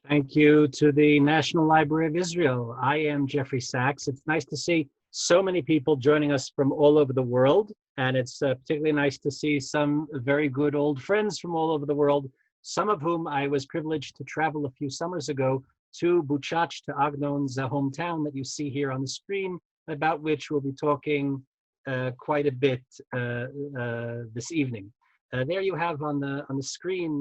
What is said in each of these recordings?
Thank you to the National Library of Israel. I am Jeffrey Sachs. It's nice to see so many people joining us from all over the world. And it's particularly nice to see some very good old friends from all over the world, some of whom I was privileged to travel a few summers ago to Buchach, to Agnon's hometown that you see here on the screen, about which we'll be talking quite a bit this evening. There you have on the screen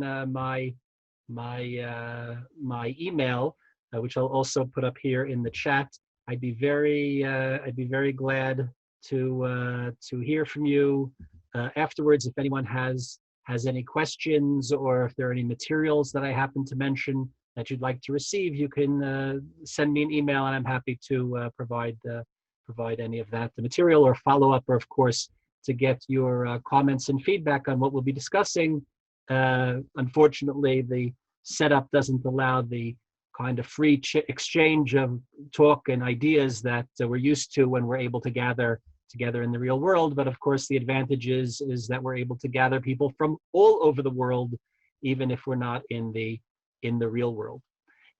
my email, which I'll also put up here in the chat. I'd be very glad to hear from you afterwards. If anyone has any questions, or if there are any materials that I happen to mention that you'd like to receive, you can send me an email, and I'm happy to provide any of that, the material or follow up, or of course to get your comments and feedback on what we'll be discussing. Unfortunately, the setup doesn't allow the kind of free exchange of talk and ideas that we're used to when we're able to gather together in the real world. But of course, the advantage is that we're able to gather people from all over the world, even if we're not in the real world.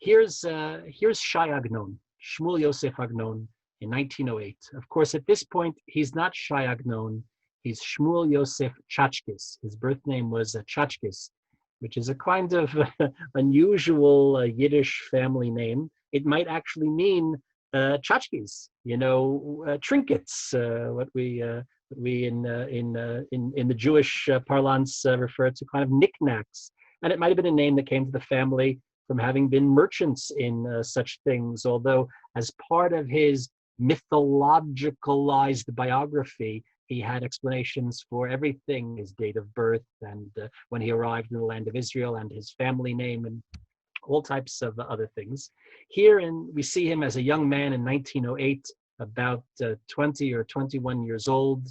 Here's Shai Agnon, Shmuel Yosef Agnon, in 1908. Of course, at this point, he's not Shai Agnon. He's Shmuel Yosef Chachkis. His birth name was Chachkis, which is a kind of unusual Yiddish family name. It might actually mean tchotchkes, trinkets, what we in the Jewish parlance refer to kind of knickknacks. And it might have been a name that came to the family from having been merchants in such things, although as part of his mythologicalized biography, he had explanations for everything, his date of birth, and when he arrived in the land of Israel, and his family name, and all types of other things. Here, we see him as a young man in 1908, about 20 or 21 years old,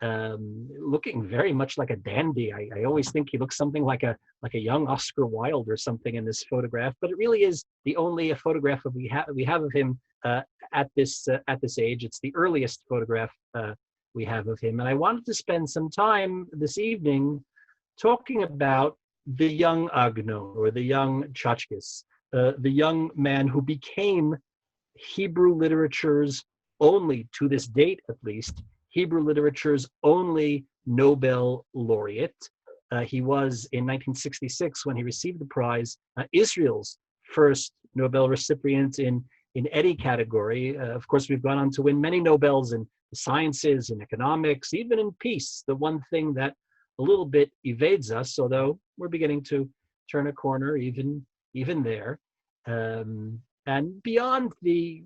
looking very much like a dandy. I always think he looks something like a young Oscar Wilde or something in this photograph, but it really is the only photograph that we have of him at this age. It's the earliest photograph we have of him. And I wanted to spend some time this evening talking about the young Agnon, or the young Chachkis, the young man who became Hebrew literature's only, to this date at least, Hebrew literature's only Nobel laureate. He was, in 1966, when he received the prize, Israel's first Nobel recipient in any category. Of course, we've gone on to win many Nobels in the sciences, in economics, even in peace, the one thing that a little bit evades us, although we're beginning to turn a corner even there. And beyond the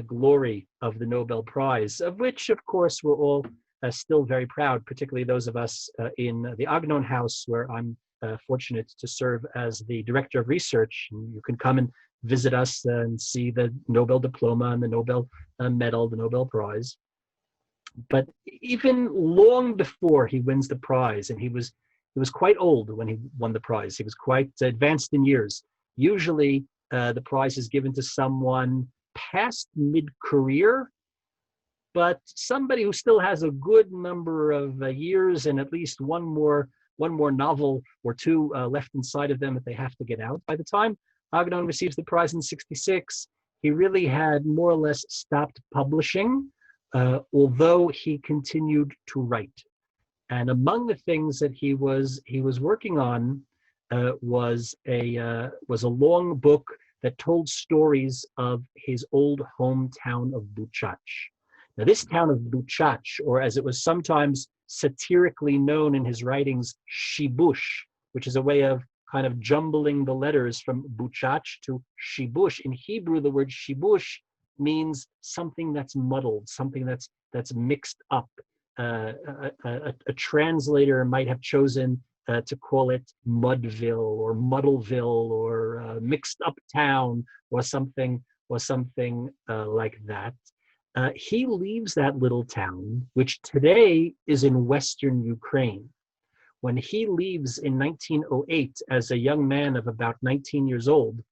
glory of the Nobel Prize, of which, of course, we're all still very proud, particularly those of us in the Agnon House, where I'm fortunate to serve as the director of research. And you can come and visit us and see the Nobel diploma and the Nobel medal, the Nobel Prize. But even long before he wins the prize, and he was quite old when he won the prize, he was quite advanced in years. Usually the prize is given to someone past mid-career, but somebody who still has a good number of years and at least one more novel or two left inside of them that they have to get out. By the time Agnon receives the prize in 1966, he really had more or less stopped publishing, although he continued to write. And among the things that he was working on was a long book that told stories of his old hometown of Buchach. Now, this town of Buchach, or as it was sometimes satirically known in his writings, Shibush, which is a way of kind of jumbling the letters from Buchach to Shibush. In Hebrew, the word Shibush means something that's muddled, something that's mixed up. A translator might have chosen to call it Mudville or Muddleville or Mixed Up Town or something like that. He leaves that little town, which today is in Western Ukraine. When he leaves in 1908 as a young man of about 19 years old,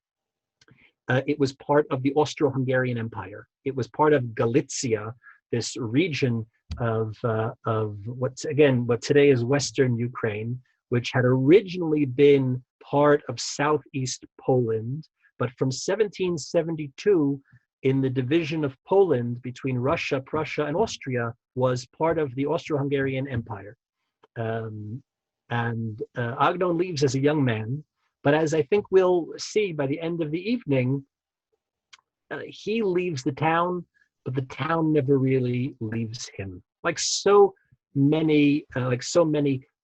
it was part of the Austro-Hungarian Empire. It was part of Galicia, this region of what today is Western Ukraine, which had originally been part of southeast Poland, but from 1772, in the division of Poland between Russia, Prussia, and Austria, was part of the Austro-Hungarian Empire. Agnon leaves as a young man, but as I think we'll see by the end of the evening, he leaves the town, but the town never really leaves him. Like so many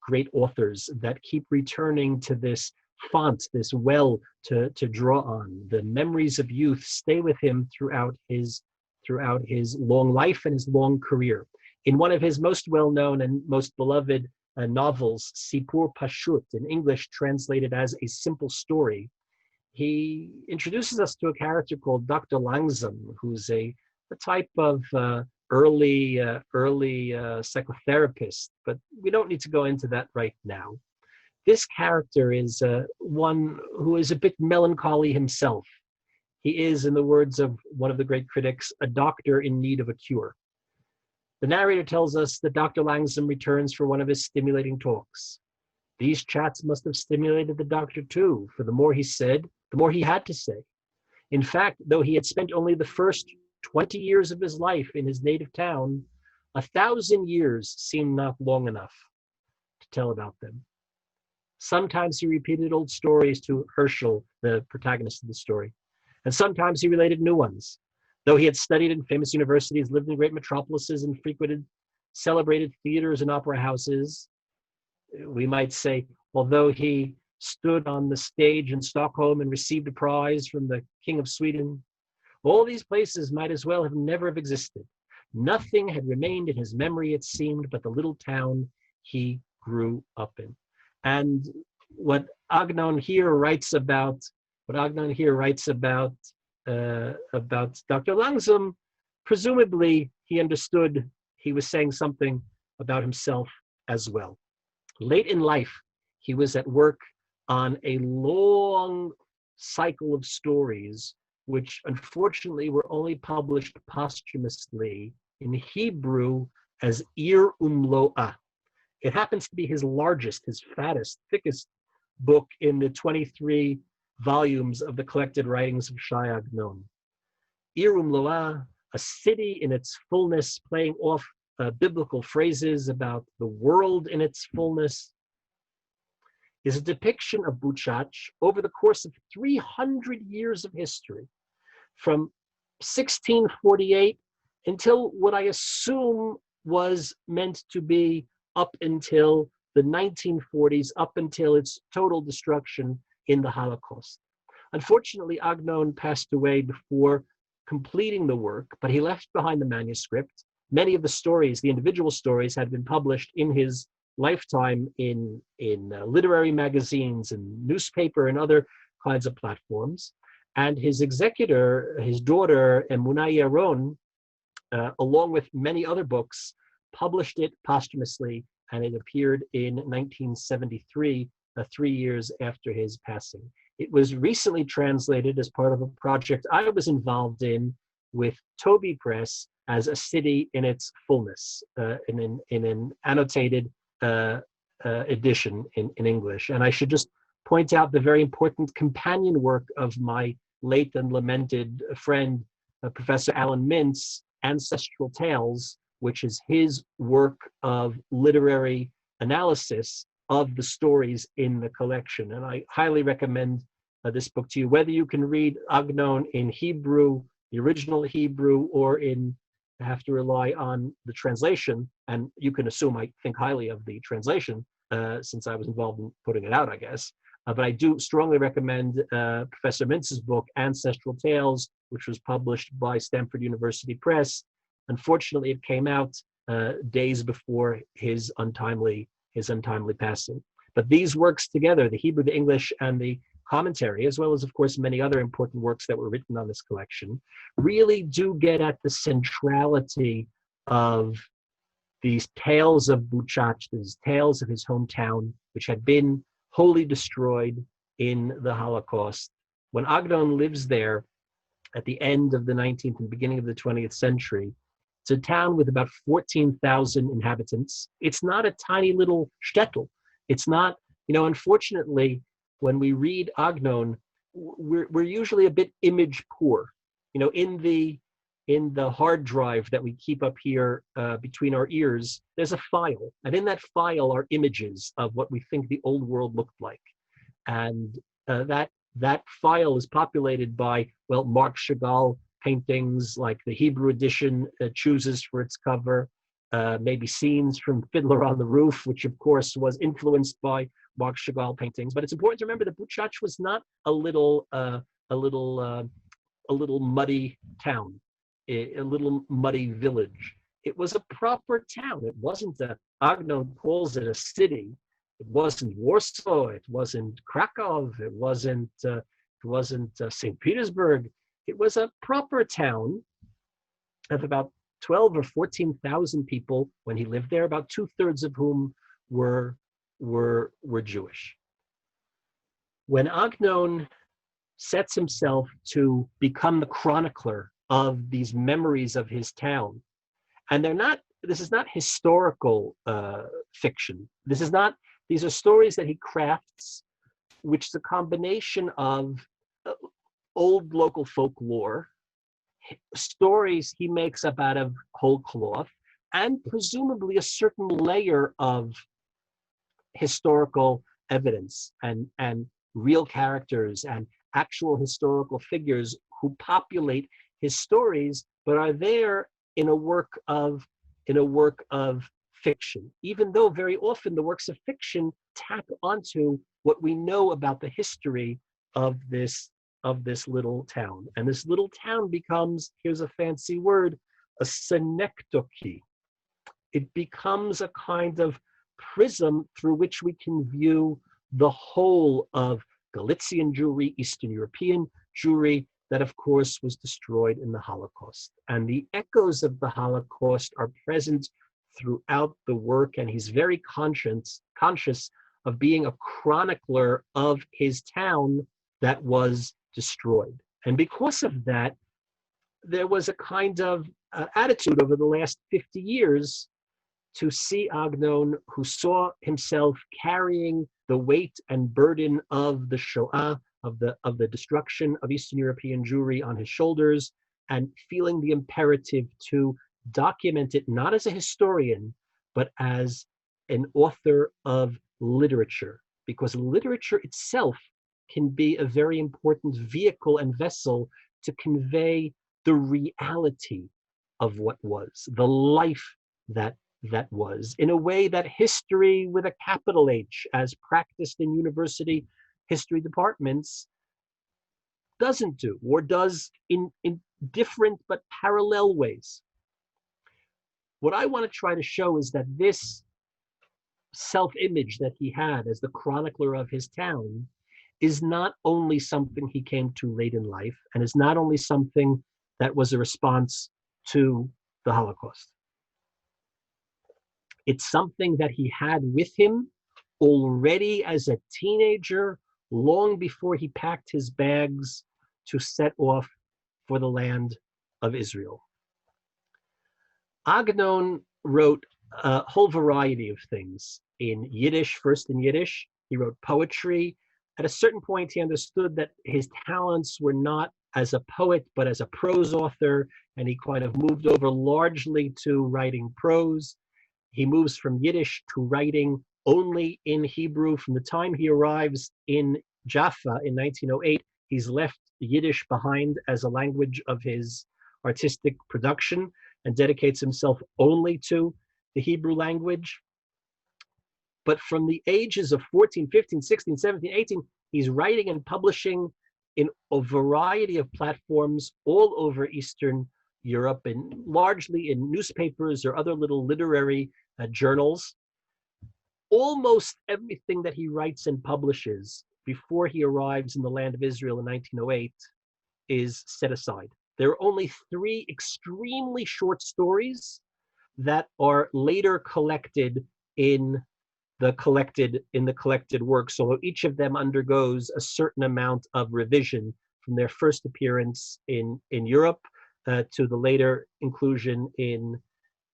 great authors that keep returning to this font, this well to draw on. The memories of youth stay with him throughout his long life and his long career. In one of his most well-known and most beloved novels, Sipur Pashut, in English translated as A Simple Story, he introduces us to a character called Dr. Langsam, who's a type of early psychotherapist, but we don't need to go into that right now. This character is one who is a bit melancholy himself. He is, in the words of one of the great critics, a doctor in need of a cure. The narrator tells us that Dr. Langsam returns for one of his stimulating talks. These chats must have stimulated the doctor too, for the more he said, the more he had to say. In fact, though he had spent only the first 20 years of his life in his native town, 1,000 years seemed not long enough to tell about them. Sometimes he repeated old stories to Herschel, the protagonist of the story, and sometimes he related new ones. Though he had studied in famous universities, lived in great metropolises, and frequented celebrated theaters and opera houses, we might say, although he stood on the stage in Stockholm and received a prize from the King of Sweden, all these places might as well have never have existed. Nothing had remained in his memory, it seemed, but the little town he grew up in. And what Agnon here writes about Dr. Langsam, presumably he understood he was saying something about himself as well. Late in life, he was at work on a long cycle of stories, which unfortunately were only published posthumously in Hebrew as Ir Umloa. It happens to be his largest, his fattest, thickest book in the 23 volumes of the collected writings of Shai Agnon. Ir Umloa, a city in its fullness, playing off biblical phrases about the world in its fullness, is a depiction of Buchach over the course of 300 years of history, from 1648 until what I assume was meant to be up until the 1940s, up until its total destruction in the Holocaust. Unfortunately, Agnon passed away before completing the work, but he left behind the manuscript. Many of the stories, the individual stories, had been published in his lifetime in literary magazines and newspaper and other kinds of platforms. And his executor, his daughter, Emunah Yaron, along with many other books, published it posthumously, and it appeared in 1973, 3 years after his passing. It was recently translated as part of a project I was involved in with Toby Press as A City in Its Fullness, in an annotated edition in English. And I should just point out the very important companion work of my late and lamented friend, Professor Alan Mintz, Ancestral Tales, which is his work of literary analysis of the stories in the collection. And I highly recommend this book to you, whether you can read Agnon in Hebrew, the original Hebrew, or have to rely on the translation. And you can assume I think highly of the translation, since I was involved in putting it out, I guess. But I do strongly recommend Professor Mintz's book, Ancestral Tales, which was published by Stanford University Press. Unfortunately, it came out days before his untimely passing. But these works together, the Hebrew, the English, and the commentary, as well as, of course, many other important works that were written on this collection, really do get at the centrality of these tales of Buchach, these tales of his hometown, which had been wholly destroyed in the Holocaust. When Agnon lives there at the end of the 19th and beginning of the 20th century, it's a town with about 14,000 inhabitants. It's not a tiny little shtetl. It's not, unfortunately, when we read Agnon, we're usually a bit image poor. You know, in the hard drive that we keep up here between our ears, there's a file, and in that file are images of what we think the old world looked like, and that file is populated by, well, Marc Chagall paintings like the Hebrew edition chooses for its cover, maybe scenes from Fiddler on the Roof, which of course was influenced by Marc Chagall paintings. But it's important to remember that Buchach was not a little muddy town, a little muddy village. It was a proper town. It wasn't Agnon calls it a city. It wasn't Warsaw. It wasn't Krakow. It wasn't St. Petersburg. It was a proper town of about 12 or 14,000 people when he lived there, about 2/3 of whom were Jewish. When Agnon sets himself to become the chronicler of these memories of his town, and this is not historical fiction. These are stories that he crafts, which is a combination of old local folklore, stories he makes up out of whole cloth, and presumably a certain layer of historical evidence and real characters and actual historical figures who populate his stories, but are there in a work of fiction, even though very often the works of fiction tap onto what we know about the history of this little town. And this little town becomes, here's a fancy word, a synecdoche. It becomes a kind of prism through which we can view the whole of Galician Jewry, Eastern European Jewry, that of course was destroyed in the Holocaust. And the echoes of the Holocaust are present throughout the work, and he's very conscious of being a chronicler of his town that was destroyed. And because of that, there was a kind of attitude over the last 50 years to see Agnon, who saw himself carrying the weight and burden of the Shoah, of the destruction of Eastern European Jewry on his shoulders, and feeling the imperative to document it not as a historian, but as an author of literature, because literature itself can be a very important vehicle and vessel to convey the reality of what was, the life that was, in a way that history with a capital H, as practiced in university history departments, doesn't do, or does in different but parallel ways. What I want to try to show is that this self-image that he had as the chronicler of his town is not only something he came to late in life, and is not only something that was a response to the Holocaust. It's something that he had with him already as a teenager, long before he packed his bags to set off for the land of Israel. Agnon wrote a whole variety of things in Yiddish, first in Yiddish. He wrote poetry. At a certain point, he understood that his talents were not as a poet, but as a prose author, and he kind of moved over largely to writing prose. He moves from Yiddish to writing only in Hebrew. From the time he arrives in Jaffa in 1908, he's left Yiddish behind as a language of his artistic production and dedicates himself only to the Hebrew language. But from the ages of 14, 15, 16, 17, 18, he's writing and publishing in a variety of platforms all over Eastern Europe, and largely in newspapers or other little literary journals. Almost everything that he writes and publishes before he arrives in the land of Israel in 1908 is set aside. There are only 3 extremely short stories that are later collected in the collected works, although each of them undergoes a certain amount of revision from their first appearance in Europe to the later inclusion in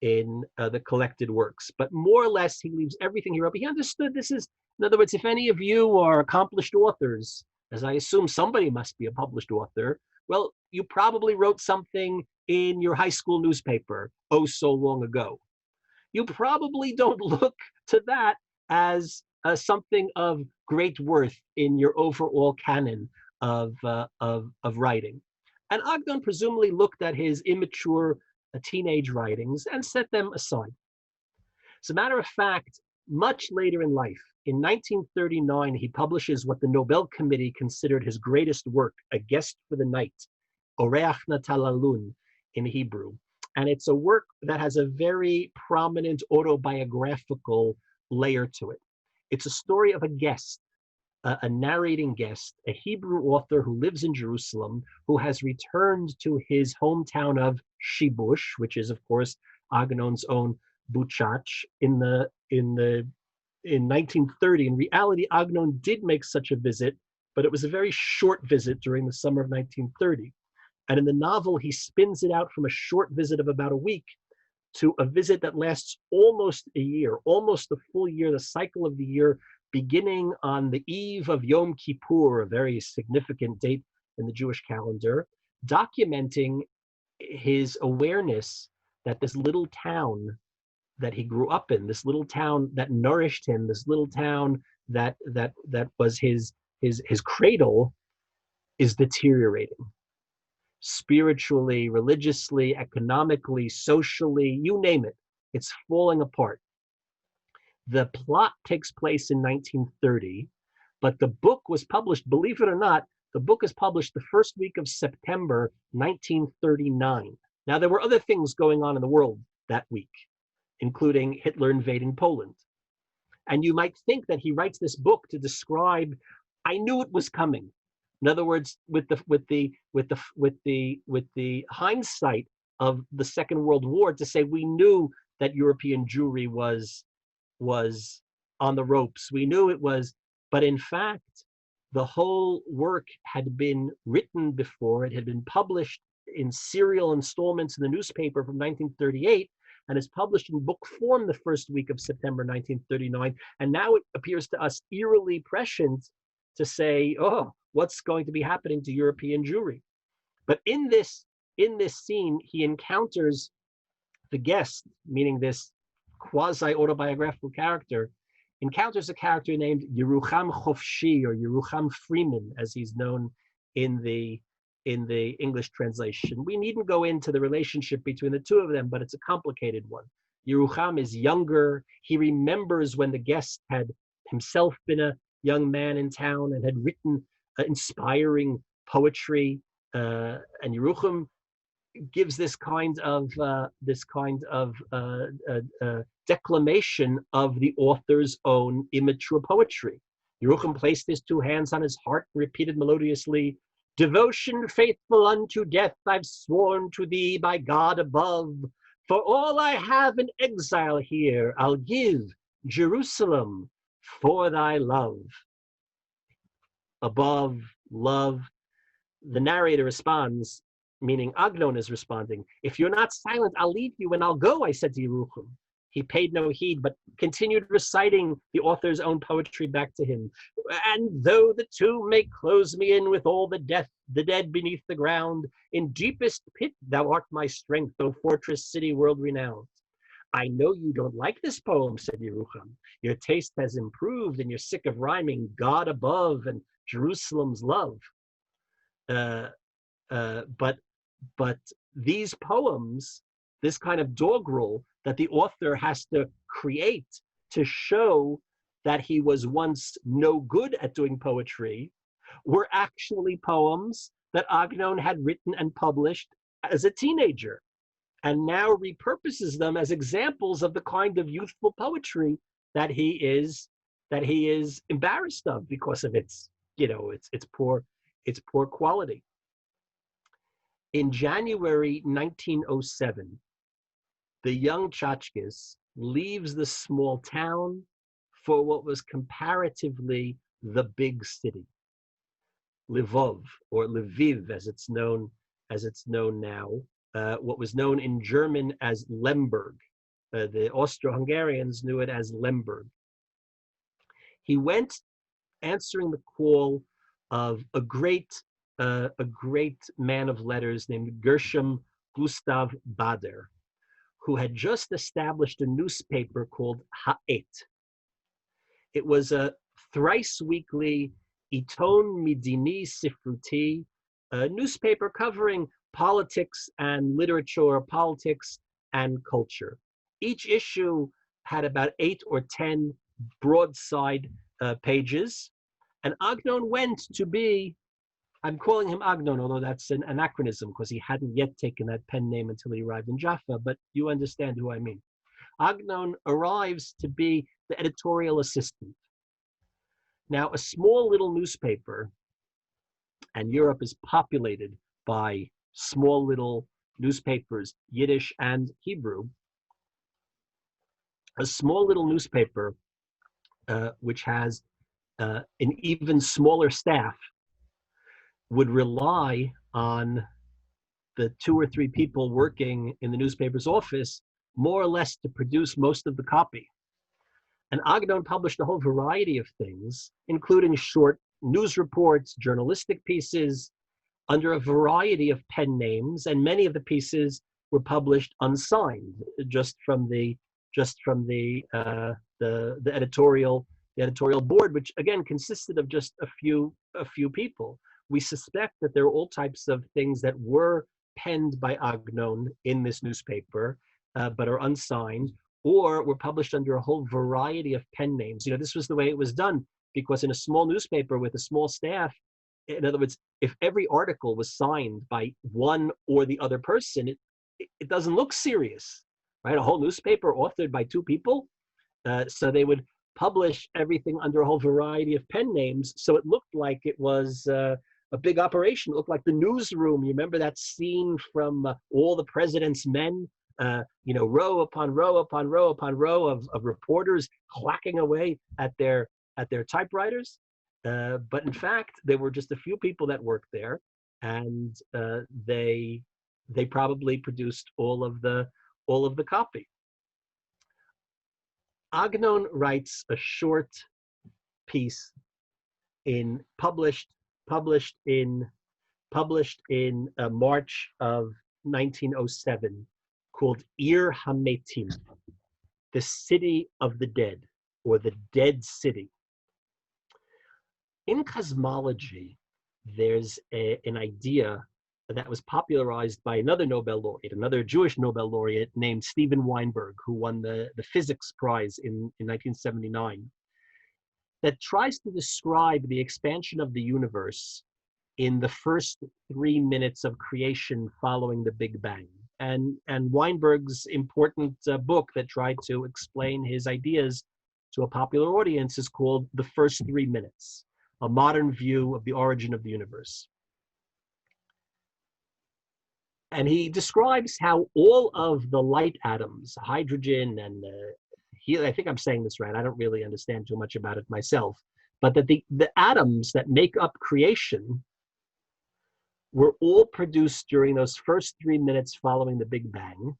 in the collected works. But more or less, he leaves everything he wrote. But he understood this is, in other words, if any of you are accomplished authors, as I assume somebody must be a published author, well, you probably wrote something in your high school newspaper, oh so long ago. You probably don't look to that as something of great worth in your overall canon of writing. And Agnon presumably looked at his immature teenage writings and set them aside. As a matter of fact, much later in life, in 1939, he publishes what the Nobel Committee considered his greatest work, A Guest for the Night, Oreach Natalalun in Hebrew. And it's a work that has a very prominent autobiographical layer to it. It's a story of a guest, a narrating guest, a Hebrew author who lives in Jerusalem, who has returned to his hometown of Shibush, which is, of course, Agnon's own Buchach, in 1930. In reality, Agnon did make such a visit, but it was a very short visit during the summer of 1930. And in the novel, he spins it out from a short visit of about a week to a visit that lasts almost a year, almost a full year, the cycle of the year, beginning on the eve of Yom Kippur, a very significant date in the Jewish calendar, documenting his awareness that this little town that he grew up in, this little town that nourished him, this little town that was his cradle, is deteriorating. Spiritually, religiously, economically, socially, you name it, it's falling apart. The plot takes place in 1930, but the book was published, believe it or not, the book is published the first week of September 1939. Now, there were other things going on in the world that week, including Hitler invading Poland. And you might think that he writes this book to describe, I knew it was coming. In other words, with the hindsight of the Second World War, to say we knew that European Jewry was on the ropes. We knew it was, but in fact, the whole work had been written before. It had been published in serial installments in the newspaper from 1938, and is published in book form the first week of September 1939. And now it appears to us eerily prescient to say, oh, what's going to be happening to European Jewry? But in this scene, he encounters the guest, meaning this quasi-autobiographical character, encounters a character named Yerucham Chofshi, or Yerucham Freeman, as he's known in the English translation. We needn't go into the relationship between the two of them, but it's a complicated one. Yerucham is younger. He remembers when the guest had himself been a young man in town and had written inspiring poetry, and Yerucham gives this kind of declamation of the author's own immature poetry. Yerucham placed his two hands on his heart and repeated melodiously, "Devotion faithful unto death I've sworn to thee by God above. For all I have in exile here, I'll give Jerusalem for thy love." Above, love. The narrator responds, meaning Agnon is responding, "If you're not silent, I'll leave you and I'll go," I said to Yerucham. He paid no heed, but continued reciting the author's own poetry back to him. "And though the tomb may close me in with all the dead beneath the ground, in deepest pit thou art my strength, O fortress city world-renowned." "I know you don't like this poem," said Yerucham. "Your taste has improved and you're sick of rhyming God above and Jerusalem's love. But these poems, this kind of doggerel that the author has to create to show that he was once no good at doing poetry, were actually poems that Agnon had written and published as a teenager, and now repurposes them as examples of the kind of youthful poetry that he is embarrassed of because of its poor quality. In January 1907, the young Chachkis leaves the small town for what was comparatively the big city, Lvov, or Lviv, as it's known now. What was known in German as Lemberg. The Austro-Hungarians knew it as Lemberg. He went answering the call of a great man of letters named Gershom Gustav Bader, who had just established a newspaper called Ha'et. It was a thrice weekly Iton Midini Sifruti, a newspaper covering politics and literature, politics and culture. Each issue had about 8 or 10 broadside pages, and Agnon went to be, I'm calling him Agnon, although that's an anachronism because he hadn't yet taken that pen name until he arrived in Jaffa, but you understand who I mean. Agnon arrives to be the editorial assistant. Now, a small little newspaper, and Europe is populated by small little newspapers, Yiddish and Hebrew. A small little newspaper, which has an even smaller staff, would rely on the 2 or 3 people working in the newspaper's office more or less to produce most of the copy. And Agnon published a whole variety of things, including short news reports, journalistic pieces, under a variety of pen names, and many of the pieces were published unsigned, just from the editorial board, which again consisted of just a few people. We suspect that there are all types of things that were penned by Agnon in this newspaper, but are unsigned, or were published under a whole variety of pen names. You know, this was the way it was done, because in a small newspaper with a small staff, in other words, if every article was signed by one or the other person, it doesn't look serious, right? A whole newspaper authored by 2 people. So they would publish everything under a whole variety of pen names. So it looked like it was a big operation. It looked like the newsroom. You remember that scene from All the President's Men? You know, row upon row upon row upon row of reporters clacking away at their typewriters. But in fact, there were just a few people that worked there, and they probably produced all of the copy. Agnon writes a short piece published in March of 1907, called Ir Hametim, the City of the Dead, or the Dead City. In cosmology, there's an idea that was popularized by another Nobel laureate, another Jewish Nobel laureate named Steven Weinberg, who won the physics prize in 1979, that tries to describe the expansion of the universe in the first 3 minutes of creation following the Big Bang. And Weinberg's important book that tried to explain his ideas to a popular audience is called The First 3 Minutes, a modern view of the origin of the universe. And he describes how all of the light atoms, hydrogen and I think I'm saying this right, I don't really understand too much about it myself, but that the atoms that make up creation were all produced during those first 3 minutes following the Big Bang.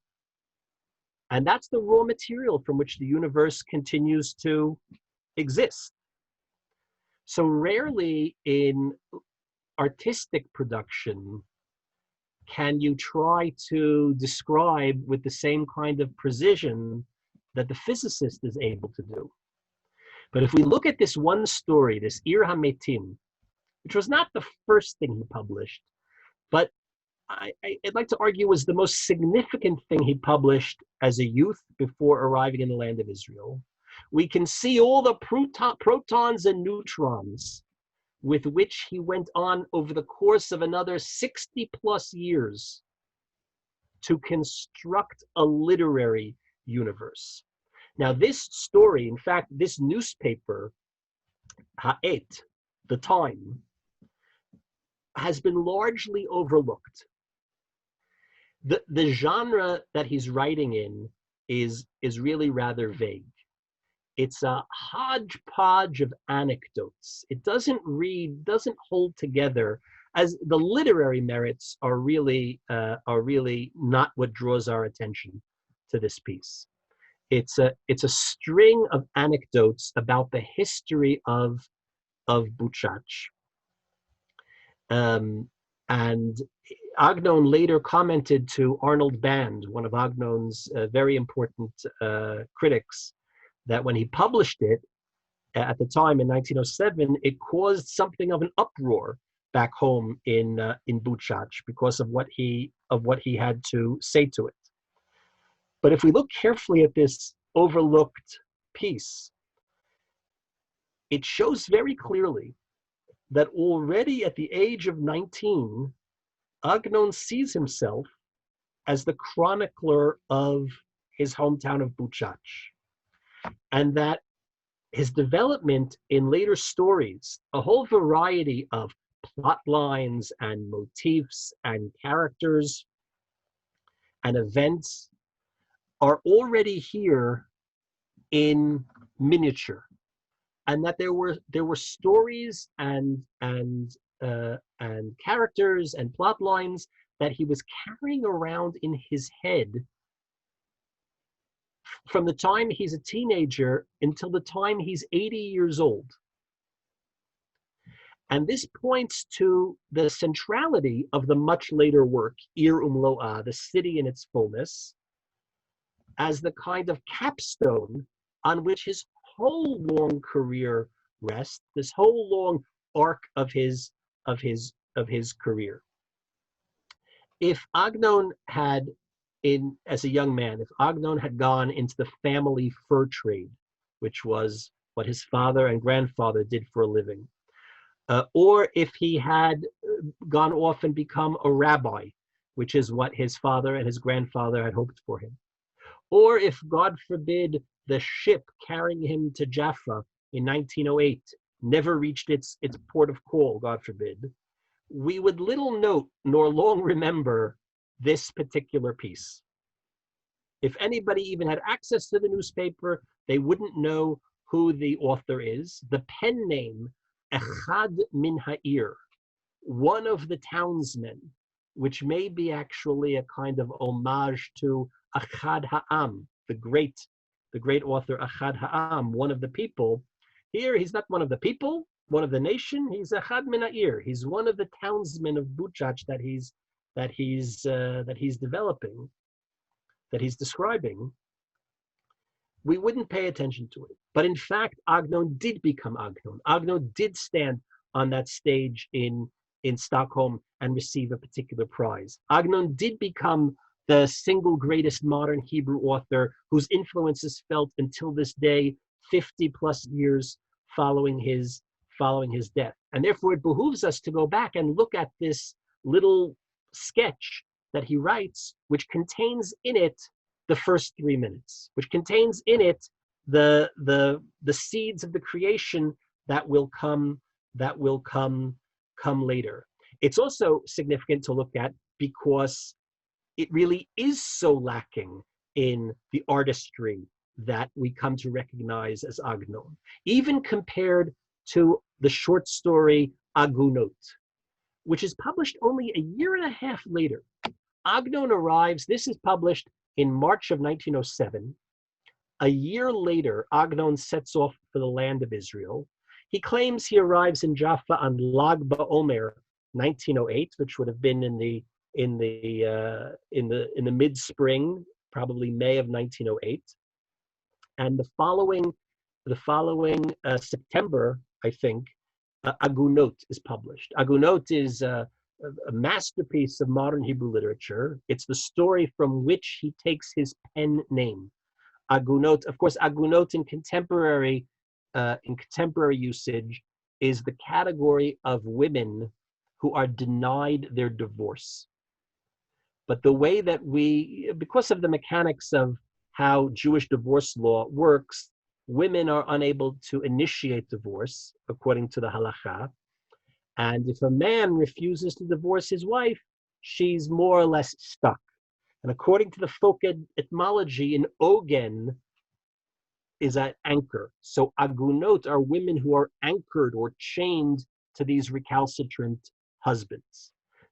And that's the raw material from which the universe continues to exist. So rarely in artistic production can you try to describe with the same kind of precision that the physicist is able to do. But if we look at this one story, this Ir HaMetim, which was not the first thing he published, but I'd like to argue was the most significant thing he published as a youth before arriving in the land of Israel, we can see all the protons and neutrons with which he went on over the course of another 60 plus years to construct a literary universe. Now this story, in fact, this newspaper, Ha'et, the Time, has been largely overlooked. The genre that he's writing in is really rather vague. It's a hodgepodge of anecdotes. It doesn't hold together, as the literary merits are really not what draws our attention to this piece. It's a string of anecdotes about the history of Buchach. And Agnon later commented to Arnold Band, one of Agnon's very important critics, that when he published it at the time in 1907, it caused something of an uproar back home in Buchach because of what he had to say to it. But if we look carefully at this overlooked piece, it shows very clearly that already at the age of 19, Agnon sees himself as the chronicler of his hometown of Buchach, and that his development in later stories, a whole variety of plot lines and motifs and characters and events are already here in miniature, and that there were stories and characters and plot lines that he was carrying around in his head from the time he's a teenager until the time he's 80 years old. And this points to the centrality of the much later work, Ir Umloa, the city in its fullness, as the kind of capstone on which his whole long career rests, this whole long arc of his career. If Agnon had, as a young man, if Agnon had gone into the family fur trade, which was what his father and grandfather did for a living, or if he had gone off and become a rabbi, which is what his father and his grandfather had hoped for him, or if, God forbid, the ship carrying him to Jaffa in 1908 never reached its port of call, God forbid, we would little note nor long remember this particular piece. If anybody even had access to the newspaper, they wouldn't know who the author is. The pen name, Echad min ha'ir, one of the townsmen, which may be actually a kind of homage to Achad Ha'am, the great author Achad Ha'am, one of the people. Here, he's not one of the people, one of the nation. He's Achad min ha'ir. He's one of the townsmen of Buchach that he's developing, that he's describing. We wouldn't pay attention to it. But in fact, Agnon did become Agnon. Agnon did stand on that stage in Stockholm and receive a particular prize. Agnon did become the single greatest modern Hebrew author whose influence is felt until this day, 50 plus years following his death. And therefore it behooves us to go back and look at this little sketch that he writes, which contains in it the first 3 minutes, which contains in it the seeds of the creation that will come later. It's also significant to look at because it really is so lacking in the artistry that we come to recognize as Agnon, even compared to the short story Agunot, which is published only a year and a half later. Agnon arrives, this is published in March of 1907. A year later, Agnon sets off for the land of Israel. He claims he arrives in Jaffa on Lag BaOmer 1908, which would have been in the mid-spring, probably May of 1908. And the following September, I think, Agunot is published. Agunot is a masterpiece of modern Hebrew literature. It's the story from which he takes his pen name. Agunot, of course, Agunot in contemporary usage is the category of women who are denied their divorce. But the way that because of the mechanics of how Jewish divorce law works, women are unable to initiate divorce according to the halakha. And if a man refuses to divorce his wife, she's more or less stuck. And according to the folk etymology, an ogen is an anchor. So agunot are women who are anchored or chained to these recalcitrant husbands.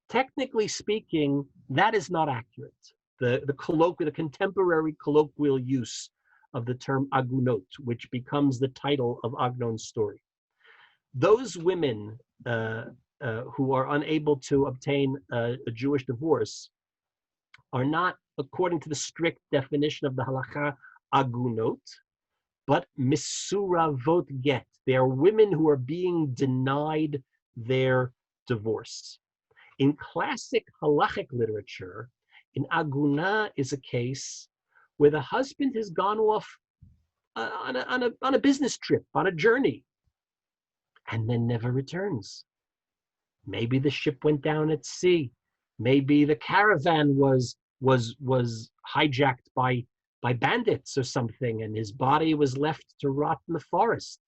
Technically speaking, that is not accurate. The contemporary colloquial use of the term agunot, which becomes the title of Agnon's story. Those women who are unable to obtain a Jewish divorce are not, according to the strict definition of the halakha, agunot, but misuravot get. They are women who are being denied their divorce. In classic halachic literature, an aguna is a case where the husband has gone off on a business trip, on a journey, and then never returns. Maybe the ship went down at sea. Maybe the caravan was hijacked by bandits or something, and his body was left to rot in the forest.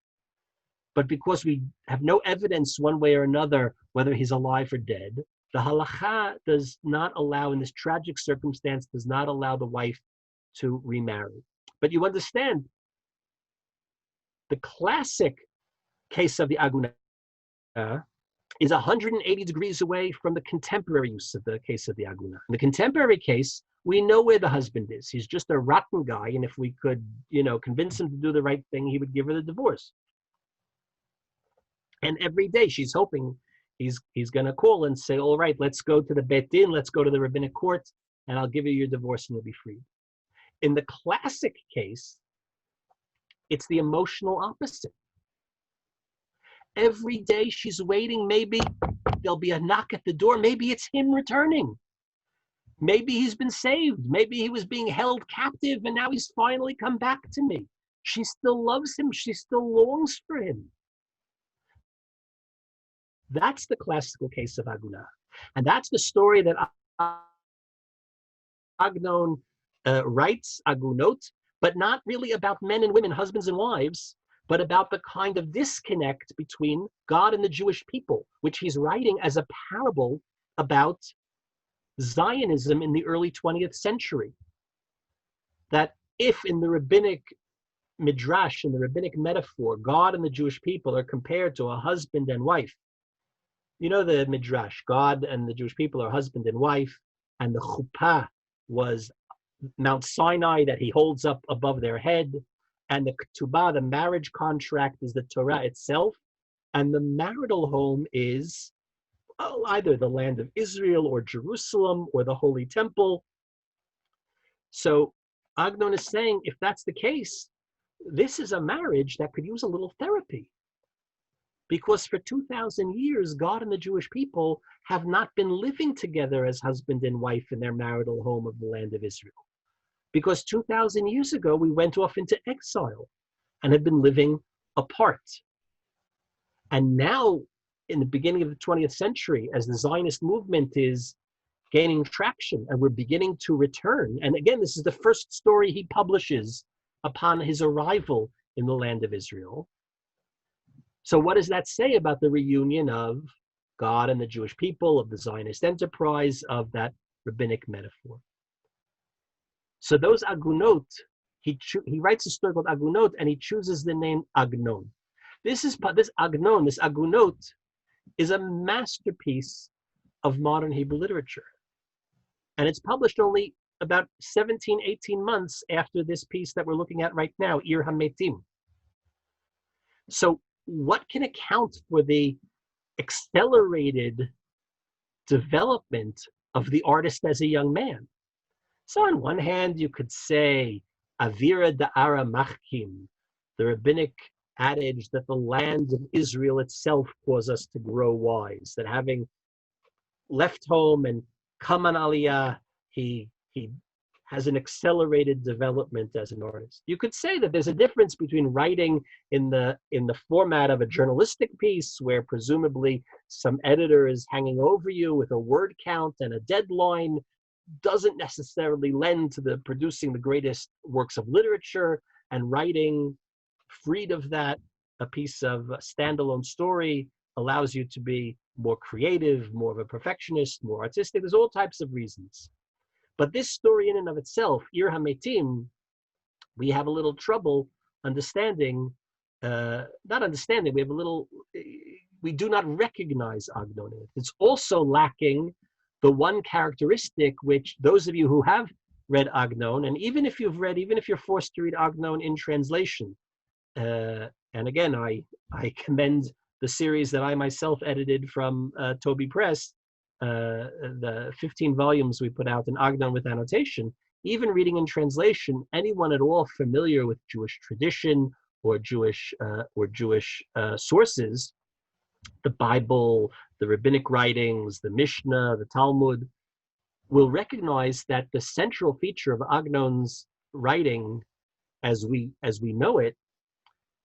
But because we have no evidence one way or another whether he's alive or dead, the halakha does not allow, in this tragic circumstance, does not allow the wife to remarry. But you understand, the classic case of the aguna is 180 degrees away from the contemporary use of the case of the aguna. In the contemporary case, we know where the husband is. He's just a rotten guy, and if we could, convince him to do the right thing, he would give her the divorce. And every day she's hoping he's going to call and say, all right, let's go to the Beit Din, let's go to the rabbinic court, and I'll give you your divorce and you'll be free. In the classic case, it's the emotional opposite. Every day she's waiting. Maybe there'll be a knock at the door. Maybe it's him returning. Maybe he's been saved. Maybe he was being held captive and now he's finally come back to me. She still loves him. She still longs for him. That's the classical case of aguna. And that's the story that Agnon writes, agunot, but not really about men and women, husbands and wives, but about the kind of disconnect between God and the Jewish people, which he's writing as a parable about Zionism in the early 20th century. That if in the rabbinic midrash, in the rabbinic metaphor, God and the Jewish people are compared to a husband and wife, you know the midrash, God and the Jewish people are husband and wife, and the chuppah was Mount Sinai that he holds up above their head, and the ketubah, the marriage contract, is the Torah itself, and the marital home is either the land of Israel or Jerusalem or the Holy Temple. So Agnon is saying, if that's the case, this is a marriage that could use a little therapy. Because for 2,000 years, God and the Jewish people have not been living together as husband and wife in their marital home of the land of Israel. Because 2,000 years ago, we went off into exile and have been living apart. And now, in the beginning of the 20th century, as the Zionist movement is gaining traction and we're beginning to return, and again, this is the first story he publishes upon his arrival in the land of Israel. So what does that say about the reunion of God and the Jewish people, of the Zionist enterprise, of that rabbinic metaphor? So those agunot, he writes a story called Agunot, and he chooses the name Agnon. This Agnon, this Agunot, is a masterpiece of modern Hebrew literature. And it's published only about 17, 18 months after this piece that we're looking at right now, Ir HaMetim. So what can account for the accelerated development of the artist as a young man? So on one hand, you could say, Avira da'ara machkim, the rabbinic adage that the land of Israel itself caused us to grow wise, that having left home and come on Aliyah, he has an accelerated development as an artist. You could say that there's a difference between writing in the format of a journalistic piece, where presumably some editor is hanging over you with a word count and a deadline, doesn't necessarily lend to the producing the greatest works of literature, and writing freed of that, a piece of a standalone story, allows you to be more creative, more of a perfectionist, more artistic. There's all types of reasons. But this story in and of itself, Ir HaMetim, we have a little trouble understanding, we do not recognize Agnon in it. It's also lacking the one characteristic which those of you who have read Agnon, and even if you're forced to read Agnon in translation, and again, I commend the series that I myself edited from Toby Press, the 15 volumes we put out in Agnon with annotation. Even reading in translation, anyone at all familiar with Jewish tradition or Jewish sources, the Bible, the rabbinic writings, the Mishnah, the Talmud, will recognize that the central feature of Agnon's writing, as we know it,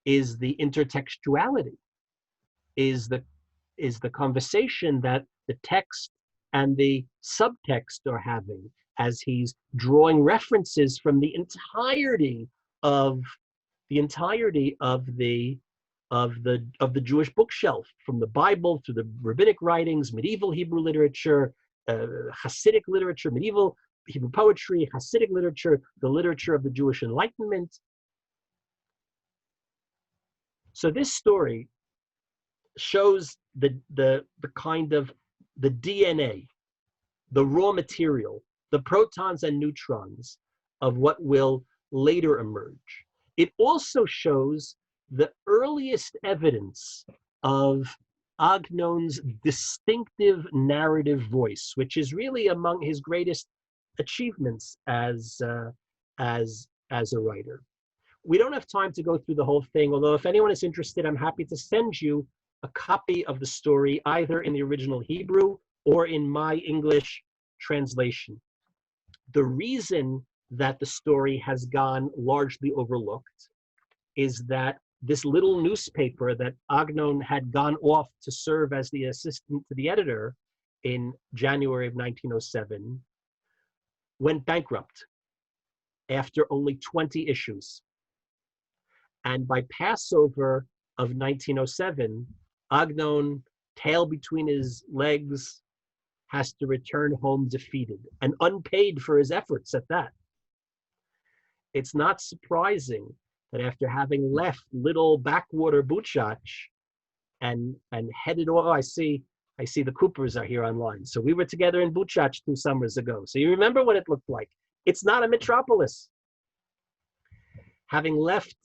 is the intertextuality, is the conversation that the text and the subtext are having, as he's drawing references from the entirety of the Jewish bookshelf, from the Bible to the rabbinic writings, medieval Hebrew literature, Hasidic literature, medieval Hebrew poetry, Hasidic literature, the literature of the Jewish Enlightenment. So this story shows the kind of the DNA, the raw material, the protons and neutrons of what will later emerge. It also shows the earliest evidence of Agnon's distinctive narrative voice, which is really among his greatest achievements as a writer. We don't have time to go through the whole thing, although if anyone is interested, I'm happy to send you a copy of the story, either in the original Hebrew or in my English translation. The reason that the story has gone largely overlooked is that this little newspaper that Agnon had gone off to serve as the assistant to the editor in January of 1907 went bankrupt after only 20 issues. And by Passover of 1907, Agnon, tail between his legs, has to return home defeated and unpaid for his efforts at that. It's not surprising that after having left little backwater Buchach and headed over, I see the Coopers are here online. So we were together in Buchach 2 summers ago. So you remember what it looked like. It's not a metropolis. Having left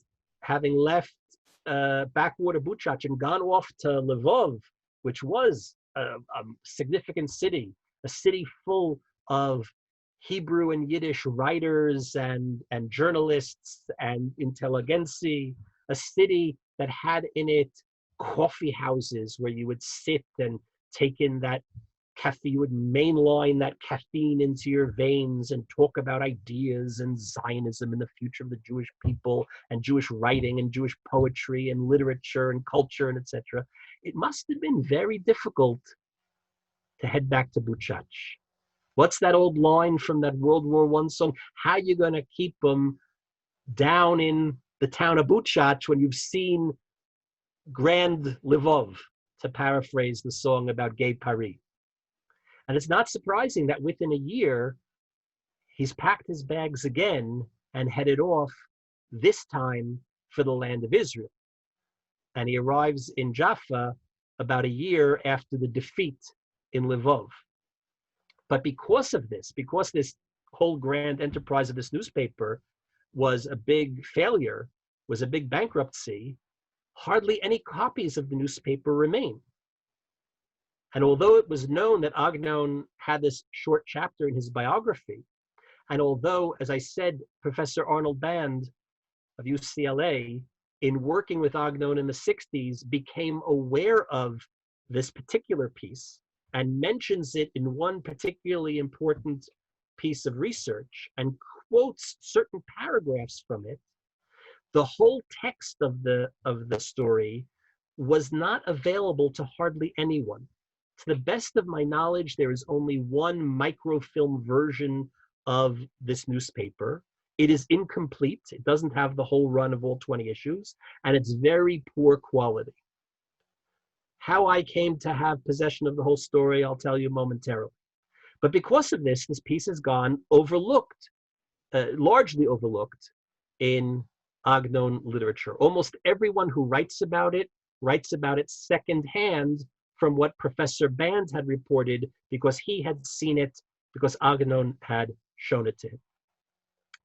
backwater Buchach and gone off to Lvov, which was a significant city, a city full of Hebrew and Yiddish writers and journalists and intelligentsia, a city that had in it coffee houses where you would sit and take in that caffeine, you would mainline that caffeine into your veins and talk about ideas and Zionism and the future of the Jewish people and Jewish writing and Jewish poetry and literature and culture and etc. It must have been very difficult to head back to Buchach. What's that old line from that World War I song? How are you going to keep them down in the town of Buchach when you've seen Grand Lvov, to paraphrase the song about Gay Paris? And it's not surprising that within a year, he's packed his bags again and headed off, this time for the land of Israel. And he arrives in Jaffa about a year after the defeat in Lvov. But because this whole grand enterprise of this newspaper was a big failure, was a big bankruptcy, hardly any copies of the newspaper remain. And although it was known that Agnon had this short chapter in his biography, and although, as I said, Professor Arnold Band of UCLA, in working with Agnon in the 60s, became aware of this particular piece and mentions it in one particularly important piece of research and quotes certain paragraphs from it, the whole text of the story was not available to hardly anyone. To the best of my knowledge, there is only one microfilm version of this newspaper. It is incomplete. It doesn't have the whole run of all 20 issues, and it's very poor quality. How I came to have possession of the whole story, I'll tell you momentarily. But because of this piece has gone overlooked, largely overlooked in Agnon literature. Almost everyone who writes about it secondhand from what Professor Band had reported, because he had seen it, because Agnon had shown it to him.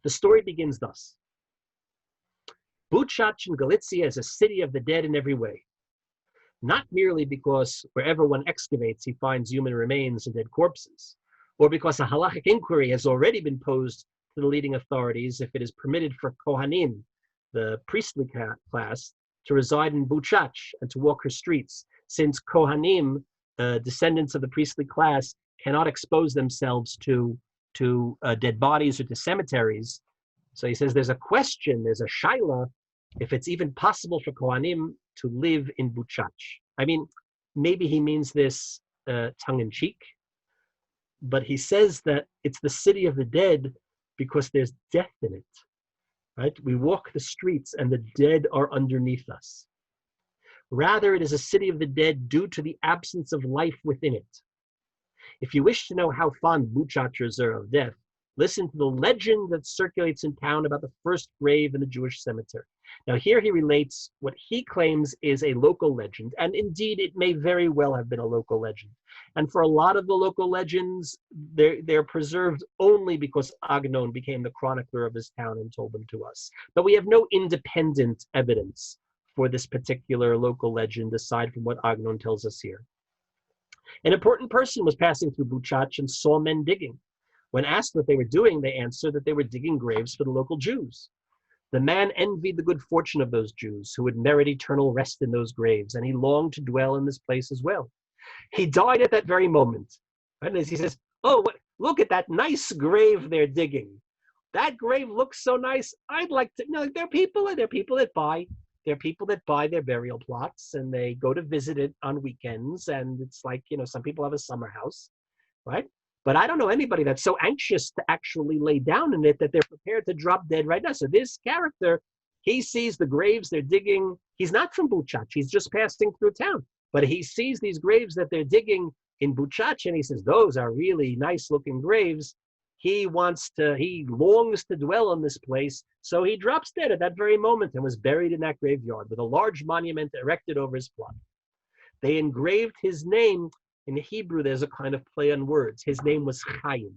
The story begins thus. Buchach in Galicia is a city of the dead in every way. Not merely because wherever one excavates, he finds human remains and dead corpses, or because a halachic inquiry has already been posed to the leading authorities if it is permitted for Kohanim, the priestly class, to reside in Buchach and to walk her streets, since Kohanim, descendants of the priestly class, cannot expose themselves to dead bodies or to cemeteries. So he says there's a question, there's a shaila, if it's even possible for Kohanim to live in Buchach. I mean, maybe he means this tongue-in-cheek, but he says that it's the city of the dead because there's death in it, right? We walk the streets and the dead are underneath us. Rather, it is a city of the dead due to the absence of life within it. If you wish to know how fond Buchachers are of death, listen to the legend that circulates in town about the first grave in the Jewish cemetery. Now here he relates what he claims is a local legend, and indeed it may very well have been a local legend. And for a lot of the local legends, they're preserved only because Agnon became the chronicler of his town and told them to us. But we have no independent evidence for this particular local legend aside from what Agnon tells us here. An important person was passing through Buchach and saw men digging. When asked what they were doing, they answered that they were digging graves for the local Jews. The man envied the good fortune of those Jews who would merit eternal rest in those graves, and he longed to dwell in this place as well. He died at that very moment. And as he says, oh, look at that nice grave they're digging. That grave looks so nice. I'd like to, there are people that buy. There are people that buy their burial plots and they go to visit it on weekends. And it's like, some people have a summer house, right? But I don't know anybody that's so anxious to actually lay down in it that they're prepared to drop dead right now. So this character, he sees the graves they're digging. He's not from Buchach. He's just passing through town. But he sees these graves that they're digging in Buchach, and he says, those are really nice looking graves. He longs to dwell in this place. So he drops dead at that very moment and was buried in that graveyard with a large monument erected over his plot. They engraved his name. In Hebrew, there's a kind of play on words. His name was Chaim.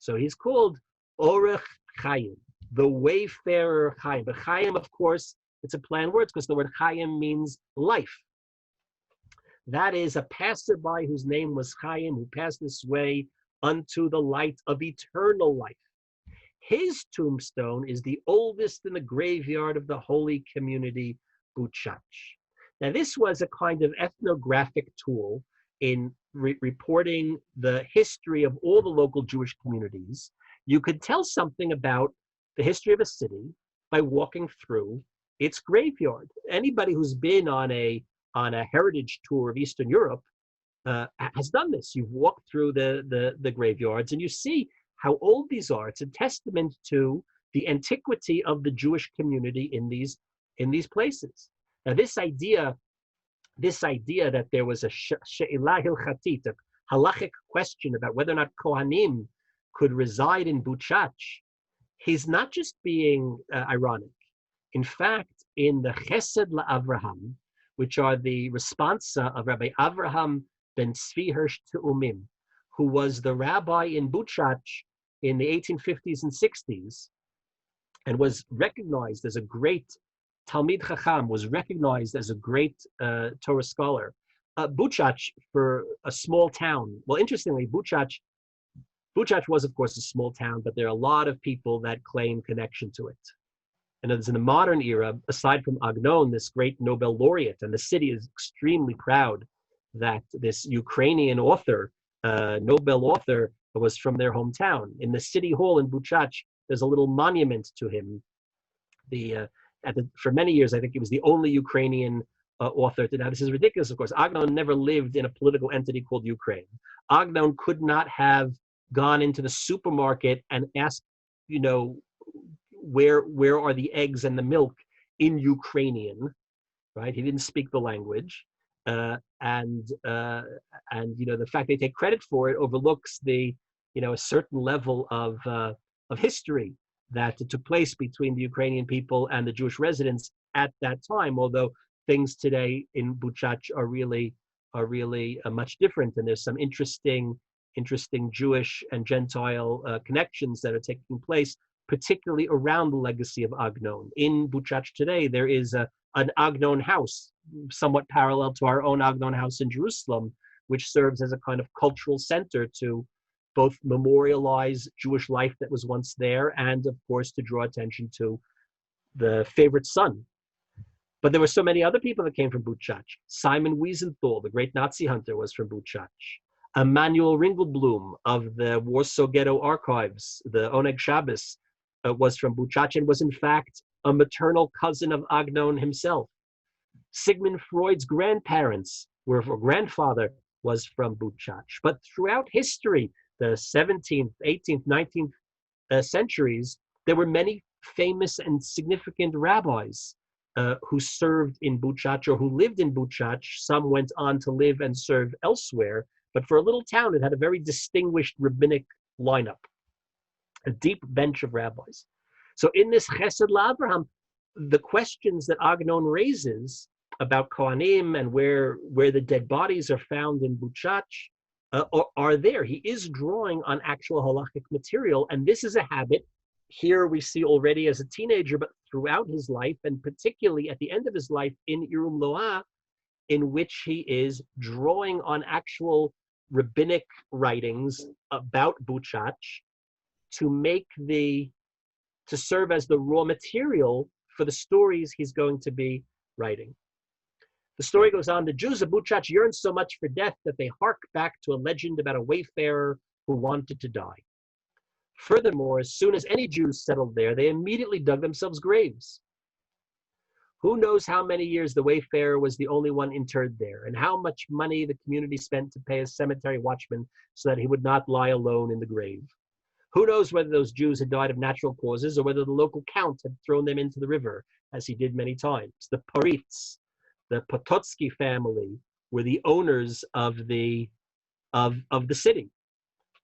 So he's called Orech Chaim, the wayfarer Chaim. But Chaim, of course, it's a play on words because the word Chaim means life. That is a passerby whose name was Chaim, who passed this way unto the light of eternal life. His tombstone is the oldest in the graveyard of the holy community, Buchach. Now, this was a kind of ethnographic tool in reporting the history of all the local Jewish communities. You could tell something about the history of a city by walking through its graveyard. Anybody who's been on a heritage tour of Eastern Europe has done this. You've walked through the graveyards and you see how old these are. It's a testament to the antiquity of the Jewish community in these places. Now, this idea that there was a she'ilah hilchatit, a halachic question about whether or not Kohanim could reside in Buchach, he's not just being ironic. In fact, in the Chesed LaAvraham, which are the responsa of Rabbi Avraham ben Tzvi Hirsch Teumim, who was the rabbi in Buchach in the 1850s and 60s, and was recognized as a great Talmid Chacham, was recognized as a great Torah scholar. Buchach, for a small town, well, interestingly, Buchach was, of course, a small town, but there are a lot of people that claim connection to it. And as in the modern era, aside from Agnon, this great Nobel laureate, and the city is extremely proud that this Ukrainian author, Nobel author, was from their hometown. In the city hall in Buchach, there's a little monument to him. For many years, I think he was the only Ukrainian author to. Now, this is ridiculous, of course. Agnon never lived in a political entity called Ukraine. Agnon could not have gone into the supermarket and asked, where are the eggs and the milk in Ukrainian, right? He didn't speak the language, and the fact they take credit for it overlooks a certain level of history that took place between the Ukrainian people and the Jewish residents at that time. Although things today in Buchach are really much different, and there's some interesting Jewish and Gentile connections that are taking place. particularly around the legacy of Agnon. In Buchach today, there is an Agnon house, somewhat parallel to our own Agnon house in Jerusalem, which serves as a kind of cultural center to both memorialize Jewish life that was once there and, of course, to draw attention to the favorite son. But there were so many other people that came from Buchach. Simon Wiesenthal, the great Nazi hunter, was from Buchach. Emanuel Ringelblum of the Warsaw Ghetto Archives, the Oneg Shabbos, was from Buchach and was in fact a maternal cousin of Agnon himself. Sigmund Freud's grandparents or grandfather was from Buchach. But throughout history, the 17th, 18th, 19th centuries, there were many famous and significant rabbis who served in Buchach or who lived in Buchach. Some went on to live and serve elsewhere, but for a little town, it had a very distinguished rabbinic lineup, a deep bench of rabbis. So in this Chesed LaAvraham, the questions that Agnon raises about Kohanim and where the dead bodies are found in Buchach are there. He is drawing on actual halachic material, and this is a habit here we see already as a teenager, but throughout his life, and particularly at the end of his life in Irum Loa, in which he is drawing on actual rabbinic writings about Buchach to serve as the raw material for the stories he's going to be writing. The story goes on, the Jews of Buchach yearned so much for death that they hark back to a legend about a wayfarer who wanted to die. Furthermore, as soon as any Jews settled there, they immediately dug themselves graves. Who knows how many years the wayfarer was the only one interred there, and how much money the community spent to pay a cemetery watchman so that he would not lie alone in the grave. Who knows whether those Jews had died of natural causes or whether the local count had thrown them into the river, as he did many times. The Paritz, the Pototsky family, were the owners of the city.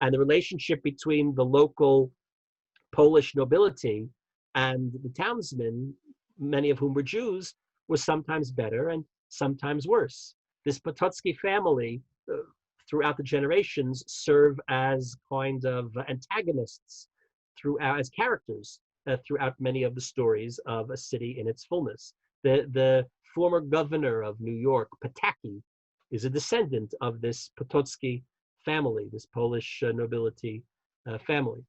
And the relationship between the local Polish nobility and the townsmen, many of whom were Jews, was sometimes better and sometimes worse. This Pototsky family, throughout the generations, serve as kind of antagonists as characters throughout many of the stories of a city in its fullness. The former governor of New York, Pataki, is a descendant of this Pototsky family, this Polish nobility family.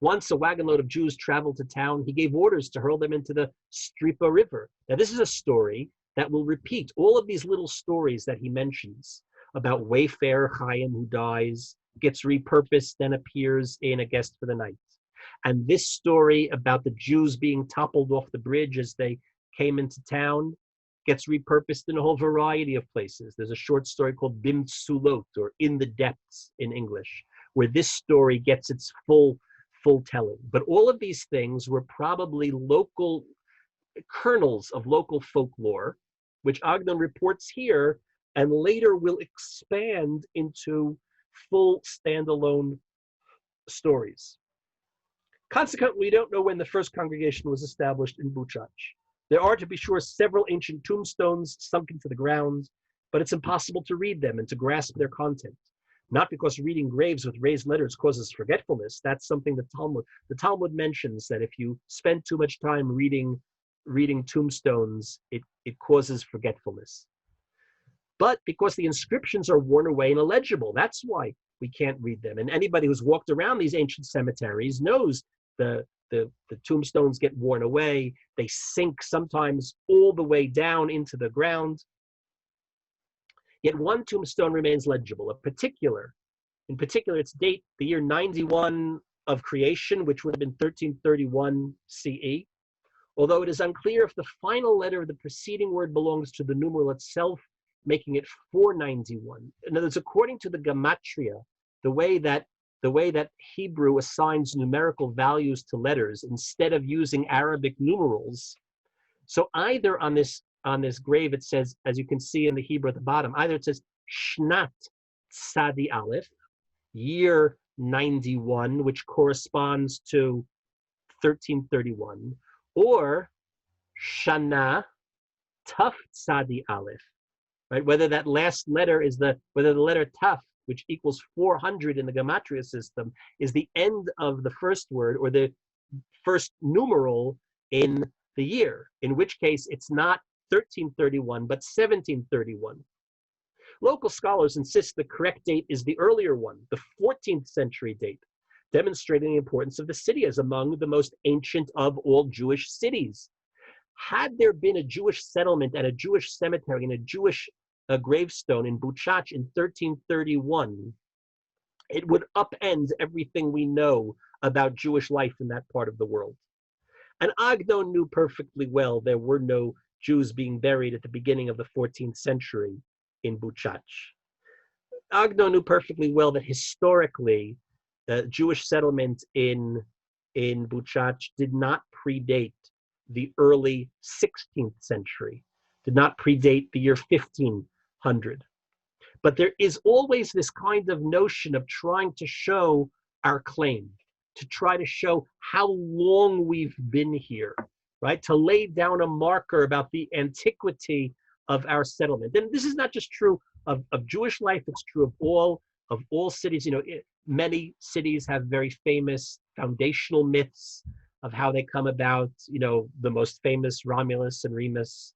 Once a wagon load of Jews traveled to town, he gave orders to hurl them into the Stripa River. Now, this is a story that will repeat all of these little stories that he mentions about wayfarer Chaim who dies, gets repurposed, then appears in A Guest for the Night. And this story about the Jews being toppled off the bridge as they came into town gets repurposed in a whole variety of places. There's a short story called Bim Sulot, or In the Depths in English, where this story gets its full telling. But all of these things were probably local kernels of local folklore, which Agnon reports here and later will expand into full standalone stories. Consequently, we don't know when the first congregation was established in Buchach. There are, to be sure, several ancient tombstones sunk into the ground, but it's impossible to read them and to grasp their content. Not because reading graves with raised letters causes forgetfulness. That's something the Talmud mentions, that if you spend too much time reading tombstones, it causes forgetfulness. But because the inscriptions are worn away and illegible, that's why we can't read them. And anybody who's walked around these ancient cemeteries knows the tombstones get worn away. They sink sometimes all the way down into the ground. Yet one tombstone remains legible. In particular, its date, the year 91 of creation, which would have been 1331 CE. Although it is unclear if the final letter of the preceding word belongs to the numeral itself, making it 491. In other words, according to the gematria, the way that Hebrew assigns numerical values to letters instead of using Arabic numerals. So either on this grave it says, as you can see in the Hebrew at the bottom, either it says Shnat Tzadi Aleph, year 91, which corresponds to 1331, or Shana Taf Tzadi Aleph, right? Whether that last letter is whether the letter Taf, which equals 400 in the gematria system, is the end of the first word or the first numeral in the year, in which case it's not 1331, but 1731. Local scholars insist the correct date is the earlier one, the 14th century date, demonstrating the importance of the city as among the most ancient of all Jewish cities. Had there been a Jewish settlement and a Jewish cemetery and a Jewish gravestone in Buchach in 1331, it would upend everything we know about Jewish life in that part of the world. And Agnon knew perfectly well there were no Jews being buried at the beginning of the 14th century in Buchach. Agnon knew perfectly well that historically, Jewish settlement in Buchach did not predate the early 16th century, did not predate the year 1500. But there is always this kind of notion of trying to show our claim, to try to show how long we've been here, right? To lay down a marker about the antiquity of our settlement. And this is not just true of Jewish life, it's true of all cities. You know, many cities have very famous foundational myths of how they come about. You know, the most famous, Romulus and Remus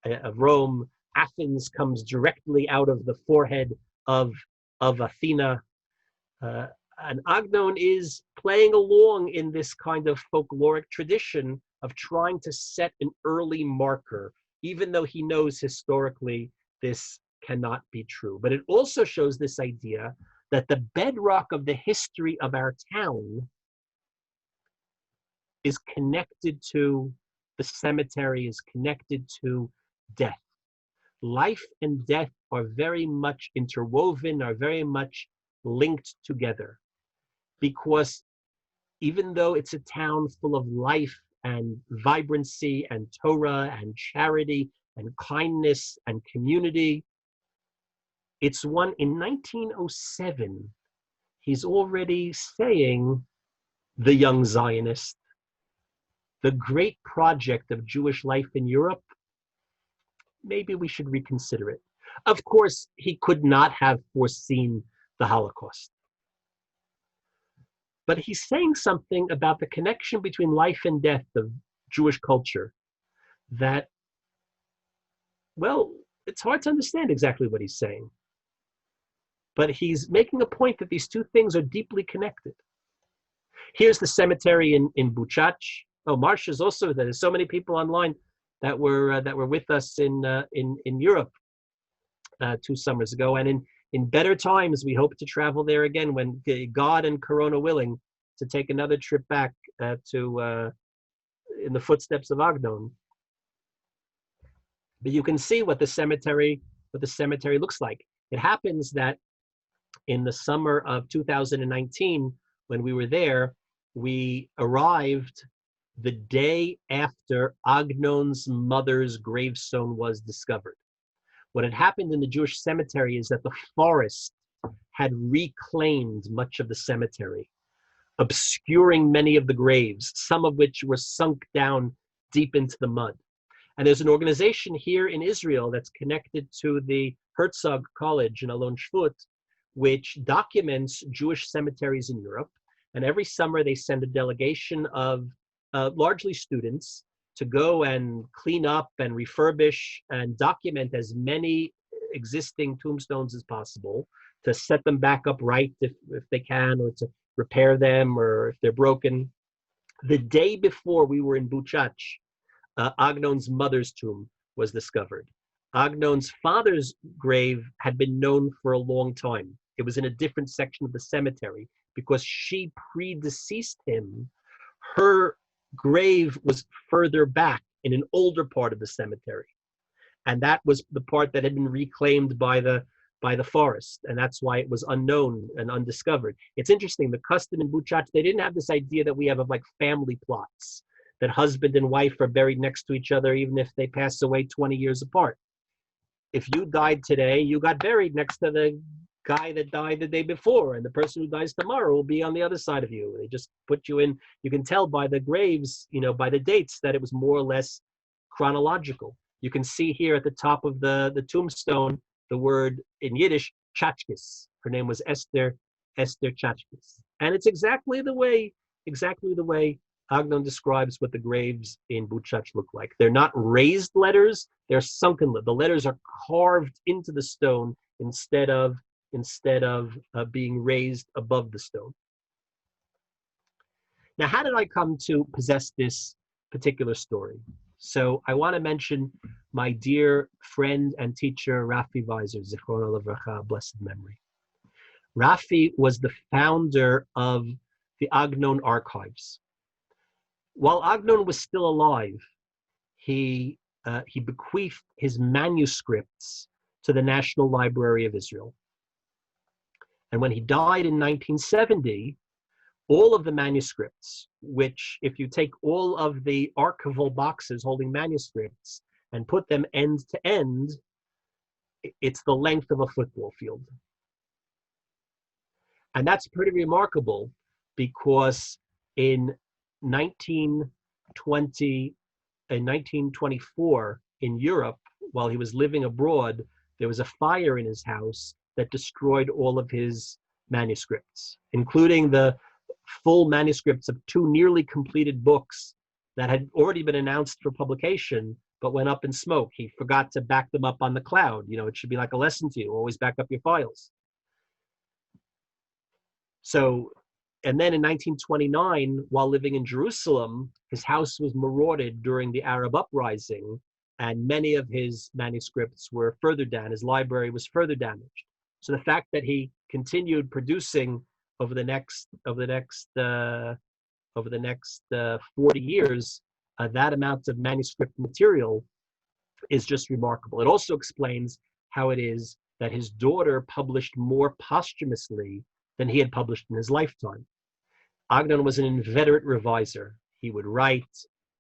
of Rome. Athens comes directly out of the forehead of Athena. And Agnon is playing along in this kind of folkloric tradition of trying to set an early marker, even though he knows historically this cannot be true. But it also shows this idea that the bedrock of the history of our town is connected to the cemetery, is connected to death. Life and death are very much interwoven, are very much linked together. Because even though it's a town full of life and vibrancy and Torah and charity and kindness and community, it's one in 1907, he's already saying, the young Zionist, the great project of Jewish life in Europe, maybe we should reconsider it. Of course, he could not have foreseen the Holocaust. But he's saying something about the connection between life and death of Jewish culture that, well, it's hard to understand exactly what he's saying. But he's making a point that these two things are deeply connected. Here's the cemetery in Buchach. Oh, Marsha's also there. There's so many people online that were with us in Europe 2 summers ago, and in better times, we hope to travel there again when God and Corona willing, to take another trip back to in the footsteps of Agnon. But you can see what the cemetery looks like. It happens that in the summer of 2019, when we were there, we arrived the day after Agnon's mother's gravestone was discovered. What had happened in the Jewish cemetery is that the forest had reclaimed much of the cemetery, obscuring many of the graves, some of which were sunk down deep into the mud. And there's an organization here in Israel that's connected to the Herzog College in Alon Shvut, which documents Jewish cemeteries in Europe. And every summer they send a delegation of largely students to go and clean up and refurbish and document as many existing tombstones as possible, to set them back up right if they can, or to repair them, or if they're broken. The day before we were in Buchach, Agnon's mother's tomb was discovered. Agnon's father's grave had been known for a long time. It was in a different section of the cemetery because she predeceased him. Her grave was further back in an older part of the cemetery. And that was the part that had been reclaimed by the forest. And that's why it was unknown and undiscovered. It's interesting, the custom in Buchach, they didn't have this idea that we have of like family plots, that husband and wife are buried next to each other even if they pass away 20 years apart. If you died today, you got buried next to the guy that died the day before, and the person who dies tomorrow will be on the other side of you. They just put you in. You can tell by the graves, by the dates, that it was more or less chronological. You can see here at the top of the tombstone the word in Yiddish, tchachkes, Her name was Esther Chachkis. And it's exactly the way Agnon describes what the graves in Buchach look like. They're not raised letters, they're sunken. The letters are carved into the stone instead of being raised above the stone. Now, how did I come to possess this particular story? So I want to mention my dear friend and teacher, Rabbi Weiser, Zichrono Livracha, blessed memory. Rabbi was the founder of the Agnon archives. While Agnon was still alive, he bequeathed his manuscripts to the National Library of Israel. And when he died in 1970, all of the manuscripts, which if you take all of the archival boxes holding manuscripts and put them end to end, it's the length of a football field. And that's pretty remarkable because in 1924 in Europe, while he was living abroad, there was a fire in his house that destroyed all of his manuscripts, including the full manuscripts of two nearly completed books that had already been announced for publication, but went up in smoke. He forgot to back them up on the cloud. You know, it should be like a lesson to you, always back up your files. So, and then in 1929, while living in Jerusalem, his house was marauded during the Arab uprising, and many of his manuscripts were further down. His library was further damaged. So the fact that he continued producing over the next 40 years, that amount of manuscript material is just remarkable. It also explains how it is that his daughter published more posthumously than he had published in his lifetime. Agnon was an inveterate reviser. He would write,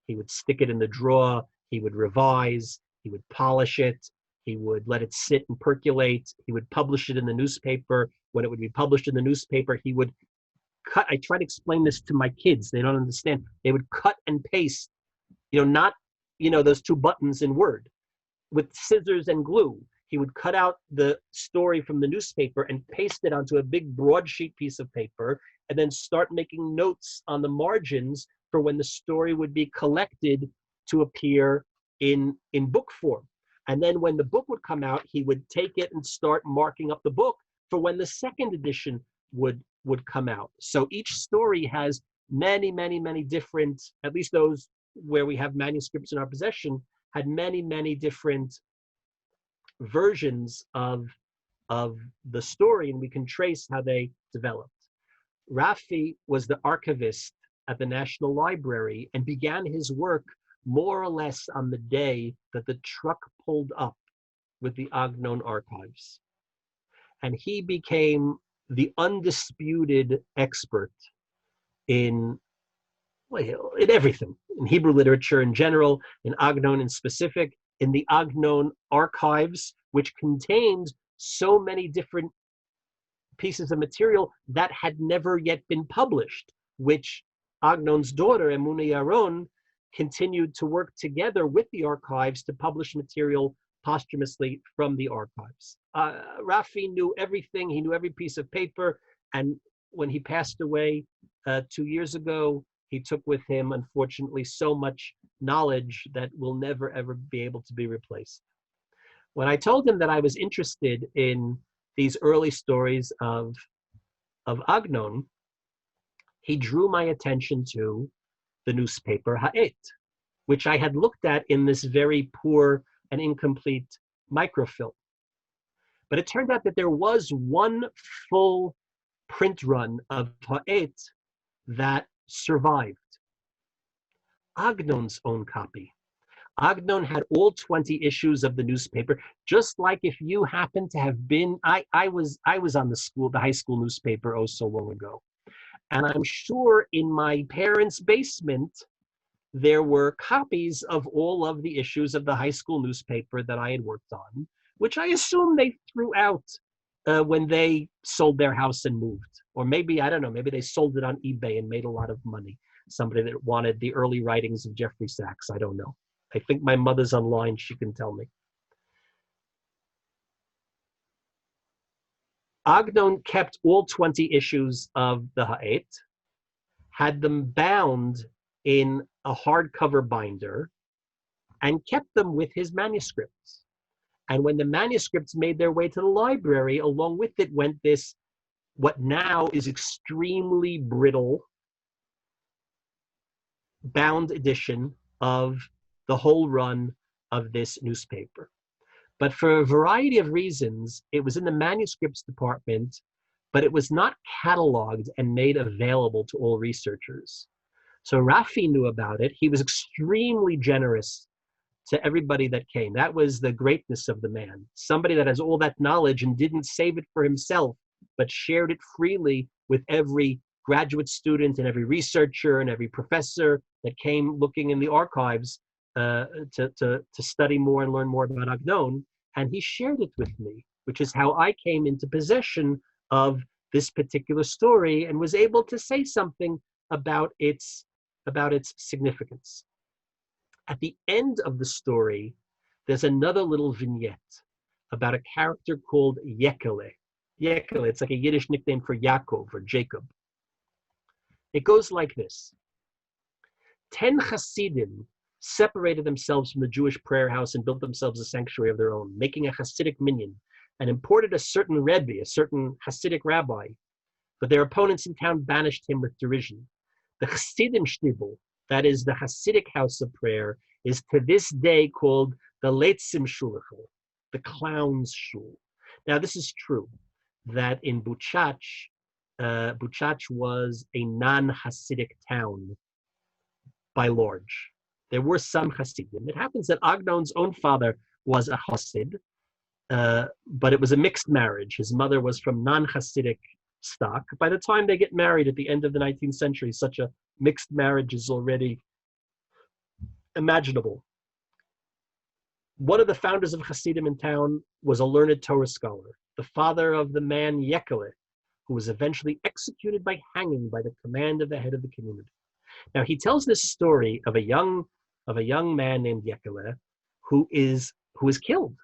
he would stick it in the drawer, he would revise, he would polish it, he would let it sit and percolate, he would publish it in the newspaper. When it would be published in the newspaper, he would cut. I try to explain this to my kids. They don't understand. They would cut and paste, not, those two buttons in Word. With scissors and glue, he would cut out the story from the newspaper and paste it onto a big broadsheet piece of paper, and then start making notes on the margins for when the story would be collected to appear in book form. And then when the book would come out, he would take it and start marking up the book for when the second edition would come out. So each story has many, many, many different, at least those where we have manuscripts in our possession, had many, many different versions of the story, and we can trace how they developed. Rabbi was the archivist at the National Library and began his work more or less on the day that the truck pulled up with the Agnon archives. And he became the undisputed expert in everything, in Hebrew literature in general, in Agnon in specific, in the Agnon archives, which contained so many different pieces of material that had never yet been published, which Agnon's daughter, Emuna Yaron, continued to work together with the archives to publish material posthumously from the archives. Rabbi knew everything. He knew every piece of paper. And when he passed away 2 years ago, he took with him, unfortunately, so much knowledge that will never, ever be able to be replaced. When I told him that I was interested in these early stories of Agnon, he drew my attention to the newspaper Ha'et, which I had looked at in this very poor and incomplete microfilm. But it turned out that there was one full print run of Ha'et that survived. Agnon's own copy. Agnon had all 20 issues of the newspaper, just like if you happen to have been, I was on the high school newspaper oh so long ago. And I'm sure in my parents' basement, there were copies of all of the issues of the high school newspaper that I had worked on, which I assume they threw out when they sold their house and moved. Or maybe, I don't know, maybe they sold it on eBay and made a lot of money. Somebody that wanted the early writings of Jeffrey Sachs, I don't know. I think my mother's online, she can tell me. Agnon kept all 20 issues of the Ha'et, had them bound in a hardcover binder, and kept them with his manuscripts. And when the manuscripts made their way to the library, along with it went this, what now is extremely brittle, bound edition of the whole run of this newspaper. But for a variety of reasons, it was in the manuscripts department, but it was not cataloged and made available to all researchers. So Rabbi knew about it. He was extremely generous to everybody that came. That was the greatness of the man. Somebody that has all that knowledge and didn't save it for himself, but shared it freely with every graduate student and every researcher and every professor that came looking in the archives to study more and learn more about Agnon. And he shared it with me, which is how I came into possession of this particular story and was able to say something about its significance. At the end of the story, there's another little vignette about a character called Yekele. Yekele, it's like a Yiddish nickname for Yaakov or Jacob. It goes like this. 10 Hasidim separated themselves from the Jewish prayer house and built themselves a sanctuary of their own, making a Hasidic minyan, and imported a certain Rebbe, a certain Hasidic rabbi. But their opponents in town banished him with derision. The Hasidim Shtibel, that is the Hasidic house of prayer, is to this day called the Leitzim Shulachel, the clown's shul. Now this is true, that in Buchach was a non-Hasidic town by large. There were some Hasidim. It happens that Agnon's own father was a Hasid, but it was a mixed marriage. His mother was from non-Hasidic stock. By the time they get married at the end of the 19th century, such a mixed marriage is already imaginable. One of the founders of Hasidim in town was a learned Torah scholar, the father of the man Yekele, who was eventually executed by hanging by the command of the head of the community. Now he tells this story of a young man named Yekele who is killed.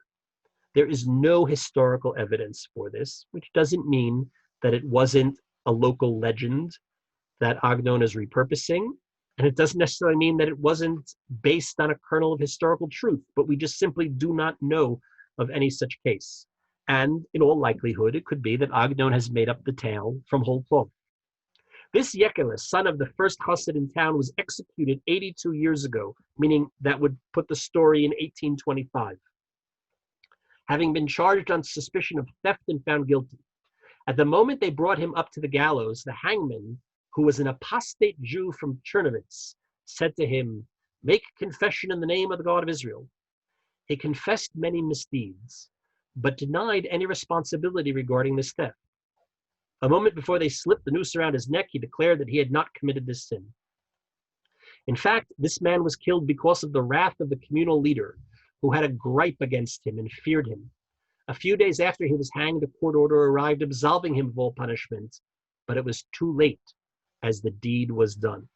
There is no historical evidence for this, which doesn't mean that it wasn't a local legend that Agnon is repurposing, and it doesn't necessarily mean that it wasn't based on a kernel of historical truth, but we just simply do not know of any such case. And in all likelihood, it could be that Agnon has made up the tale from whole cloth. This Yekele, son of the first Chassid in town, was executed 82 years ago, meaning that would put the story in 1825, having been charged on suspicion of theft and found guilty. At the moment they brought him up to the gallows, the hangman, who was an apostate Jew from Chernowitz, said to him, "Make confession in the name of the God of Israel." He confessed many misdeeds, but denied any responsibility regarding this theft. A moment before they slipped the noose around his neck, he declared that he had not committed this sin. In fact, this man was killed because of the wrath of the communal leader, who had a gripe against him and feared him. A few days after he was hanged, a court order arrived absolving him of all punishment, but it was too late, as the deed was done.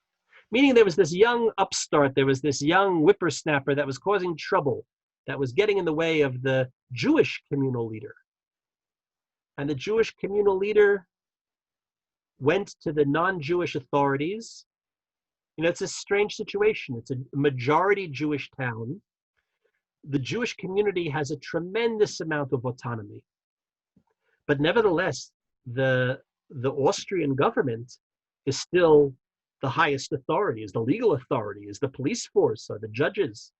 Meaning there was this young upstart, there was this young whippersnapper that was causing trouble, that was getting in the way of the Jewish communal leader. And the Jewish communal leader went to the non-Jewish authorities. You know, it's a strange situation. It's a majority Jewish town. The Jewish community has a tremendous amount of autonomy. But nevertheless, the Austrian government is still the highest authority, is the legal authority, is the police force, are the judges.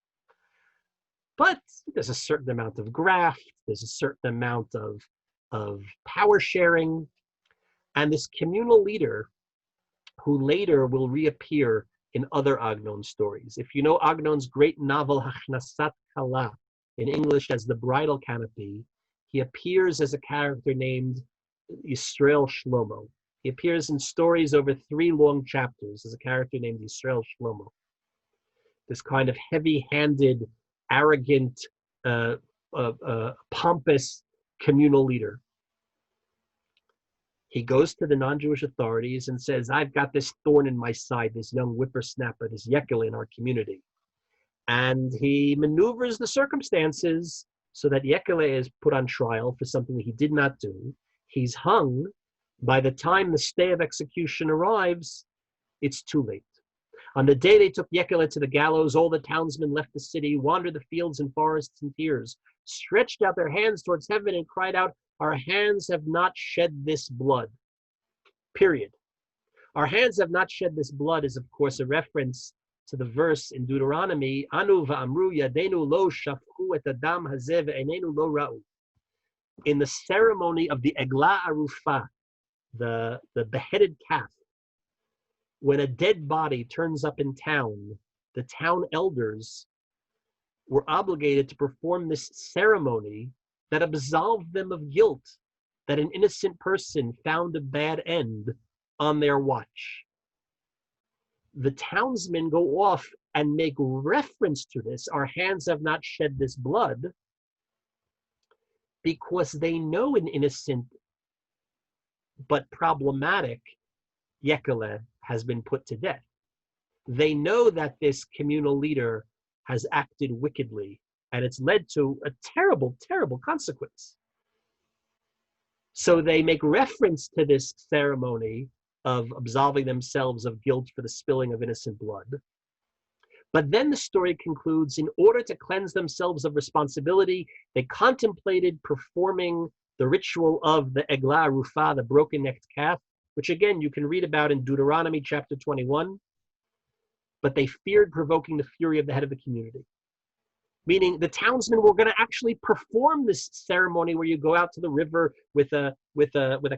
But there's a certain amount of graft, there's a certain amount of power sharing, and this communal leader, who later will reappear in other Agnon stories. If you know Agnon's great novel Hachnasat Kala, in English as The Bridal Canopy, he appears as a character named Yisrael Shlomo. He appears in stories over 3 long chapters as a character named Yisrael Shlomo. This kind of heavy-handed, arrogant, pompous communal leader. He goes to the non-Jewish authorities and says, "I've got this thorn in my side, this young whippersnapper, this Yekele in our community." And he maneuvers the circumstances so that Yekele is put on trial for something that he did not do. He's hung. By the time the stay of execution arrives, it's too late. On the day they took Yekele to the gallows, all the townsmen left the city, wandered the fields and forests in tears, stretched out their hands towards heaven and cried out, "Our hands have not shed this blood." Period. Our hands have not shed this blood is, of course, a reference to the verse in Deuteronomy, Anu va'amru yadenu lo shafchu et adam hazeh ve'einenu lo ra'u. In the ceremony of the Eglah Arufah, the beheaded calf, when a dead body turns up in town, the town elders were obligated to perform this ceremony that absolved them of guilt, that an innocent person found a bad end on their watch. The townsmen go off and make reference to this, "Our hands have not shed this blood," because they know an innocent but problematic Yekele has been put to death. They know that this communal leader has acted wickedly, and it's led to a terrible, terrible consequence. So they make reference to this ceremony of absolving themselves of guilt for the spilling of innocent blood. But then the story concludes, in order to cleanse themselves of responsibility, they contemplated performing the ritual of the Eglah Arufah, the broken-necked calf, which again you can read about in Deuteronomy chapter 21, but they feared provoking the fury of the head of the community. Meaning the townsmen were going to actually perform this ceremony where you go out to the river with a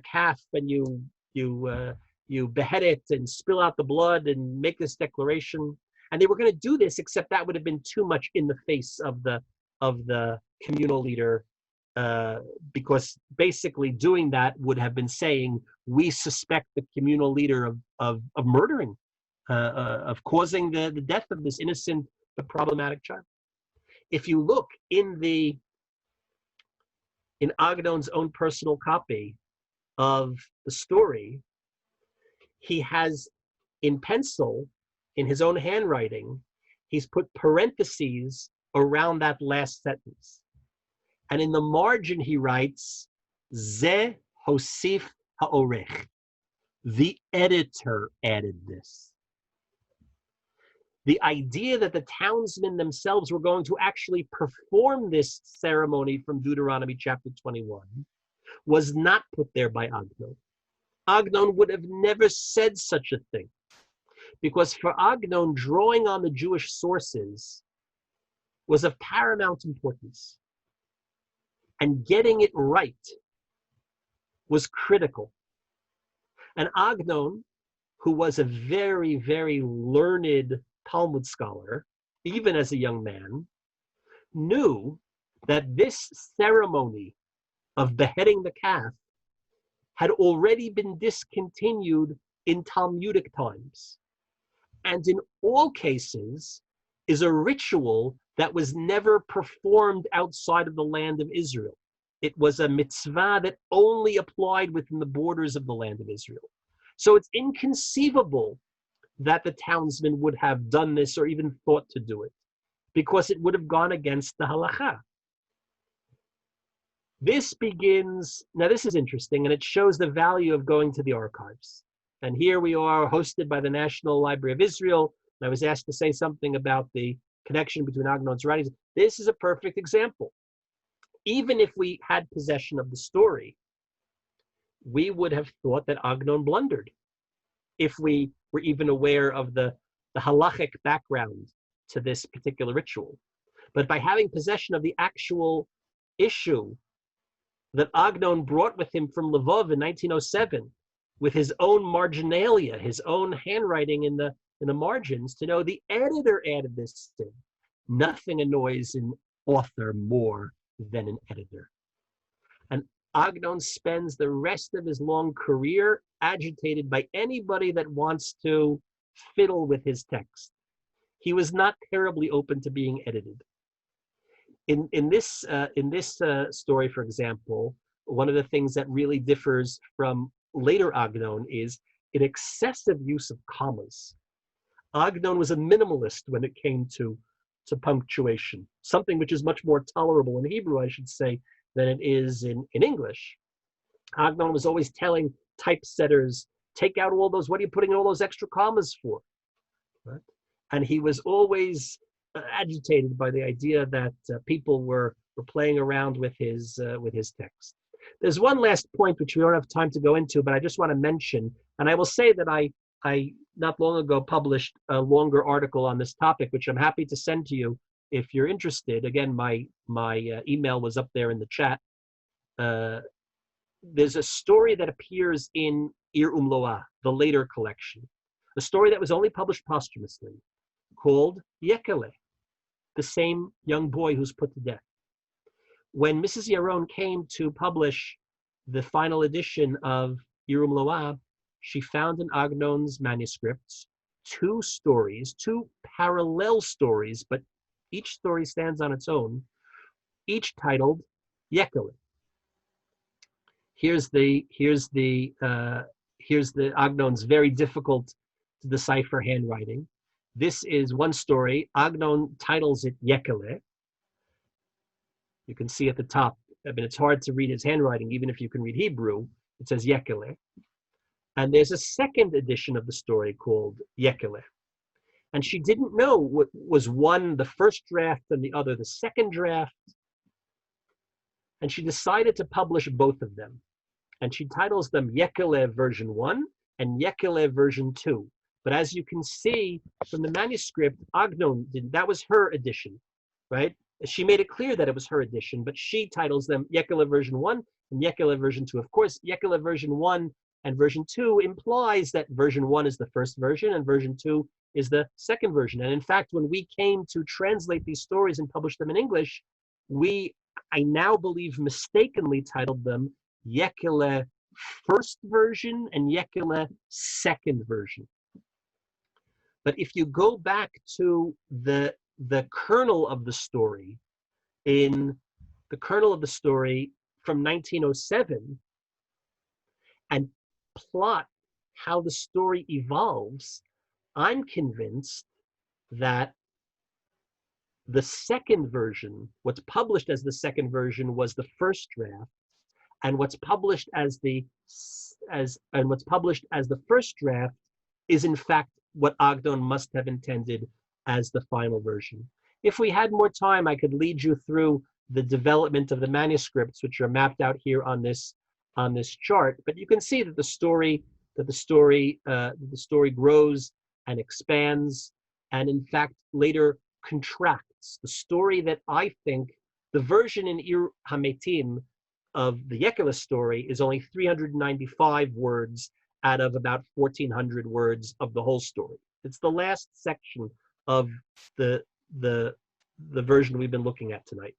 calf and you behead it and spill out the blood and make this declaration. And they were going to do this, except that would have been too much in the face of the communal leader, because basically doing that would have been saying, we suspect the communal leader of murdering, of causing the death of this innocent but problematic child. If you look in Agnon's own personal copy of the story, he has in pencil, in his own handwriting, he's put parentheses around that last sentence. And in the margin he writes, Ze Hosif Ha'orech. The editor added this. The idea that the townsmen themselves were going to actually perform this ceremony from Deuteronomy chapter 21 was not put there by Agnon. Agnon would have never said such a thing, because for Agnon, drawing on the Jewish sources was of paramount importance, and getting it right was critical. And Agnon, who was a very, very learned Talmud scholar, even as a young man, knew that this ceremony of beheading the calf had already been discontinued in Talmudic times, and in all cases is a ritual that was never performed outside of the land of Israel. It was a mitzvah that only applied within the borders of the land of Israel. So it's inconceivable that the townsmen would have done this or even thought to do it, because it would have gone against the halakha. This begins, now this is interesting, and it shows the value of going to the archives. And here we are, hosted by the National Library of Israel, and I was asked to say something about the connection between Agnon's writings. This is a perfect example. Even if we had possession of the story, we would have thought that Agnon blundered, if we were even aware of the halachic background to this particular ritual. But by having possession of the actual issue that Agnon brought with him from Lvov in 1907, with his own marginalia, his own handwriting in the margins, to know the editor added this in. Nothing annoys an author more than an editor. And Agnon spends the rest of his long career agitated by anybody that wants to fiddle with his text. He was not terribly open to being edited. In this story, for example, one of the things that really differs from later Agnon is an excessive use of commas. Agnon was a minimalist when it came to punctuation, something which is much more tolerable in Hebrew, I should say, than it is in English. Agnon was always telling typesetters, take out all those, what are you putting all those extra commas for? Right? And he was always agitated by the idea that people were playing around with his text. There's one last point which we don't have time to go into, but I just want to mention, and I will say that I not long ago published a longer article on this topic, which I'm happy to send to you if you're interested. Again, my email was up there in the chat. There's a story that appears in Ir Umloa, the later collection, a story that was only published posthumously, called Yekele, the same young boy who's put to death. When Mrs. Yaron came to publish the final edition of Ir Umloa, she found in Agnon's manuscripts two stories, two parallel stories, but each story stands on its own, each titled Yekele. Here's the Agnon's very difficult to decipher handwriting. This is one story. Agnon titles it Yekele. You can see at the top, I mean, it's hard to read his handwriting, even if you can read Hebrew. It says Yekele. And there's a second edition of the story called Yekele. And she didn't know what was one, the first draft, and the other, the second draft. And she decided to publish both of them. And she titles them Yekele version 1 and Yekele version 2. But as you can see from the manuscript, Agnon didn't, that was her edition, right? She made it clear that it was her edition, but she titles them Yekele version 1 and Yekele version 2. Of course, Yekele version 1 and version 2 implies that version 1 is the first version and version 2 is the second version. And in fact, when we came to translate these stories and publish them in English, I now believe mistakenly titled them Yekele first version and Yekele second version. But if you go back to the kernel of the story, in the kernel of the story from 1907, and plot how the story evolves, I'm convinced that the second version, what's published as the second version, was the first draft, and what's published as the first draft is in fact what Agnon must have intended as the final version. If we had more time, I could lead you through the development of the manuscripts, which are mapped out here on this chart. But you can see that the story grows and expands, and in fact later contracts. The story that I think, the version in Ir Hametim of the Yekele story is only 395 words out of about 1,400 words of the whole story. It's the last section of the version we've been looking at tonight.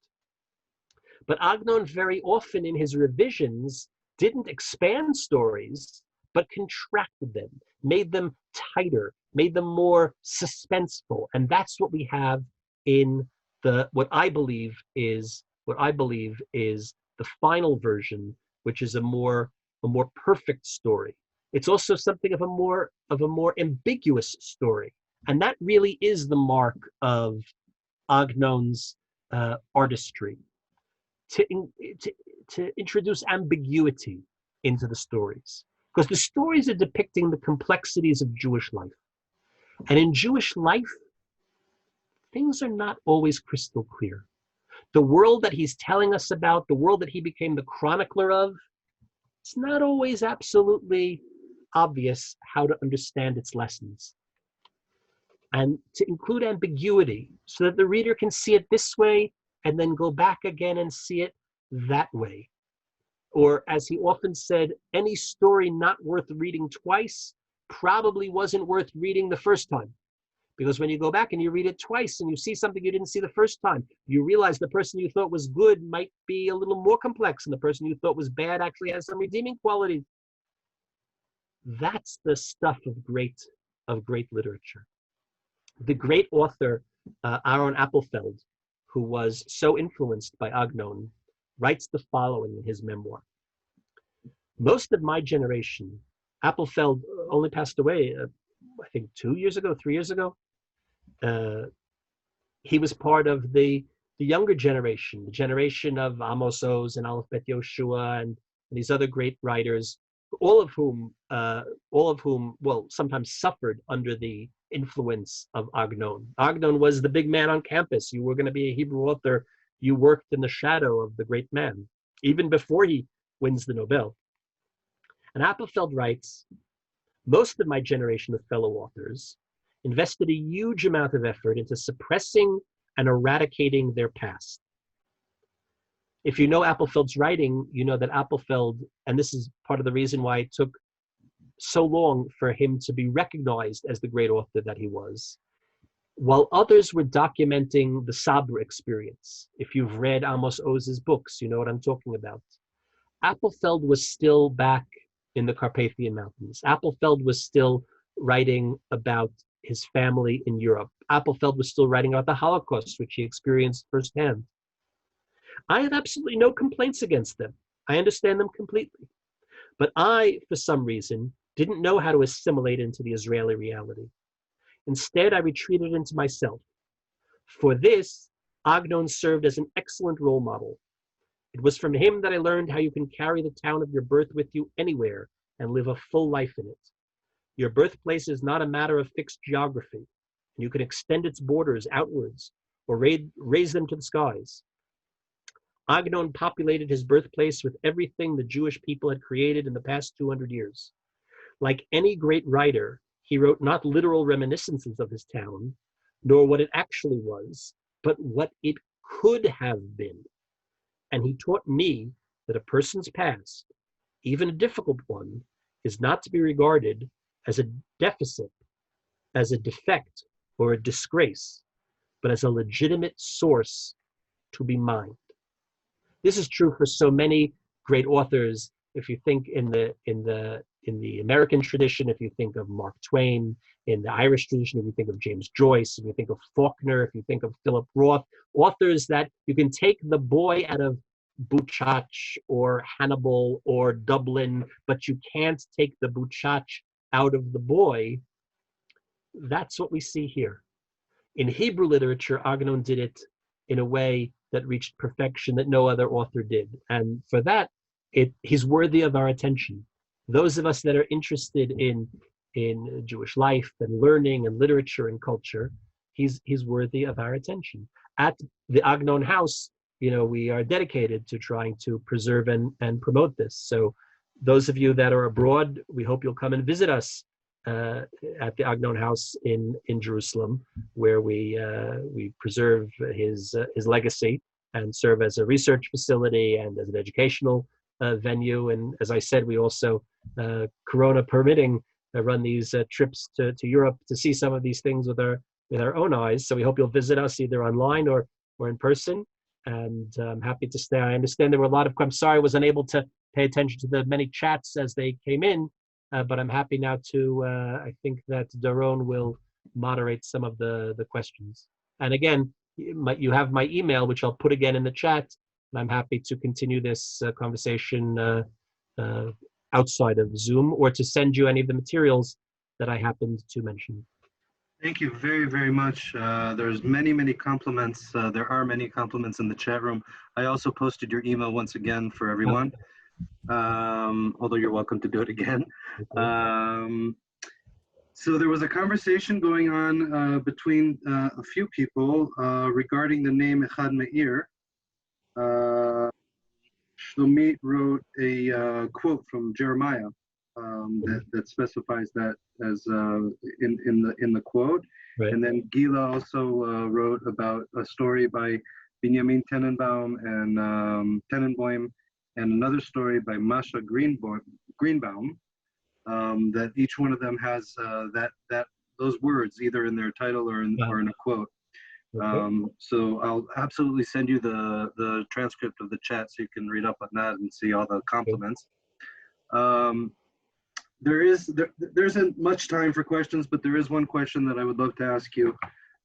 But Agnon very often in his revisions didn't expand stories, but contracted them, made them tighter, made them more suspenseful. And that's what we have in what I believe is the final version, which is a more perfect story. It's also something of a more ambiguous story. And that really is the mark of Agnon's artistry, to introduce ambiguity into the stories. Because the stories are depicting the complexities of Jewish life. And in Jewish life, things are not always crystal clear. The world that he's telling us about, the world that he became the chronicler of, it's not always absolutely obvious how to understand its lessons. And to include ambiguity so that the reader can see it this way and then go back again and see it that way. Or as he often said, any story not worth reading twice probably wasn't worth reading the first time. Because when you go back and you read it twice and you see something you didn't see the first time, you realize the person you thought was good might be a little more complex, and the person you thought was bad actually has some redeeming qualities. That's the stuff of great literature. The great author, Aaron Applefeld, who was so influenced by Agnon, writes the following in his memoir. Most of my generation, Applefeld only passed away, I think 3 years ago. He was part of the younger generation, the generation of Amos Oz and Aleph Bet Yoshua and these other great writers, all of whom, well, sometimes suffered under the influence of Agnon. Agnon was the big man on campus. You were going to be a Hebrew author. You worked in the shadow of the great man, even before he wins the Nobel. And Applefeld writes, most of my generation of fellow authors invested a huge amount of effort into suppressing and eradicating their past. If you know Applefeld's writing, you know that Applefeld, and this is part of the reason why it took so long for him to be recognized as the great author that he was, while others were documenting the Sabra experience. If you've read Amos Oz's books, you know what I'm talking about. Applefeld was still back in the Carpathian Mountains. Applefeld was still writing about his family in Europe. Applefeld was still writing about the Holocaust, which he experienced firsthand. I have absolutely no complaints against them. I understand them completely. But I, for some reason, didn't know how to assimilate into the Israeli reality. Instead, I retreated into myself. For this, Agnon served as an excellent role model. It was from him that I learned how you can carry the town of your birth with you anywhere and live a full life in it. Your birthplace is not a matter of fixed geography, and you can extend its borders outwards or raise them to the skies. Agnon populated his birthplace with everything the Jewish people had created in the past 200 years. Like any great writer, he wrote not literal reminiscences of his town, nor what it actually was, but what it could have been. And he taught me that a person's past, even a difficult one, is not to be regarded as a deficit, as a defect, or a disgrace, but as a legitimate source to be mined. This is true for so many great authors. If you think in the American tradition, if you think of Mark Twain, in the Irish tradition, if you think of James Joyce, if you think of Faulkner, if you think of Philip Roth, authors that you can take the boy out of Buchach or Hannibal or Dublin, but you can't take the Buchach out of the boy. That's what we see here. In Hebrew literature, Agnon did it in a way that reached perfection that no other author did. And for that, he's worthy of our attention. Those of us that are interested in Jewish life and learning and literature and culture, he's worthy of our attention. At the Agnon House, we are dedicated to trying to preserve and promote this. So those of you that are abroad, we hope you'll come and visit us at the Agnon House in Jerusalem, where we preserve his legacy and serve as a research facility and as an educational venue. And as I said, we also, Corona permitting, run these trips to Europe to see some of these things with our own eyes. So we hope you'll visit us either online or in person. And I'm happy to stay. I understand there were a lot of, I'm sorry I was unable to pay attention to the many chats as they came in, but I'm happy now to, I think that Daron will moderate some of the questions. And again, you have my email, which I'll put again in the chat, and I'm happy to continue this conversation outside of Zoom, or to send you any of the materials that I happened to mention. Thank you very, very much. There's many compliments. There are many compliments in the chat room. I also posted your email once again for everyone, although you're welcome to do it again. So there was a conversation going on between a few people regarding the name Echad Meir. Shlomit wrote a quote from Jeremiah that specifies that as in the quote, right. And then Gila also wrote about a story by Benjamin Tenenbaum and Tenenbaum, and another story by Masha Greenbaum. That each one of them has those words either in their title or in a quote. Okay. So I'll absolutely send you the transcript of the chat so you can read up on that and see all the compliments. There isn't much time for questions, but there is one question that I would love to ask you.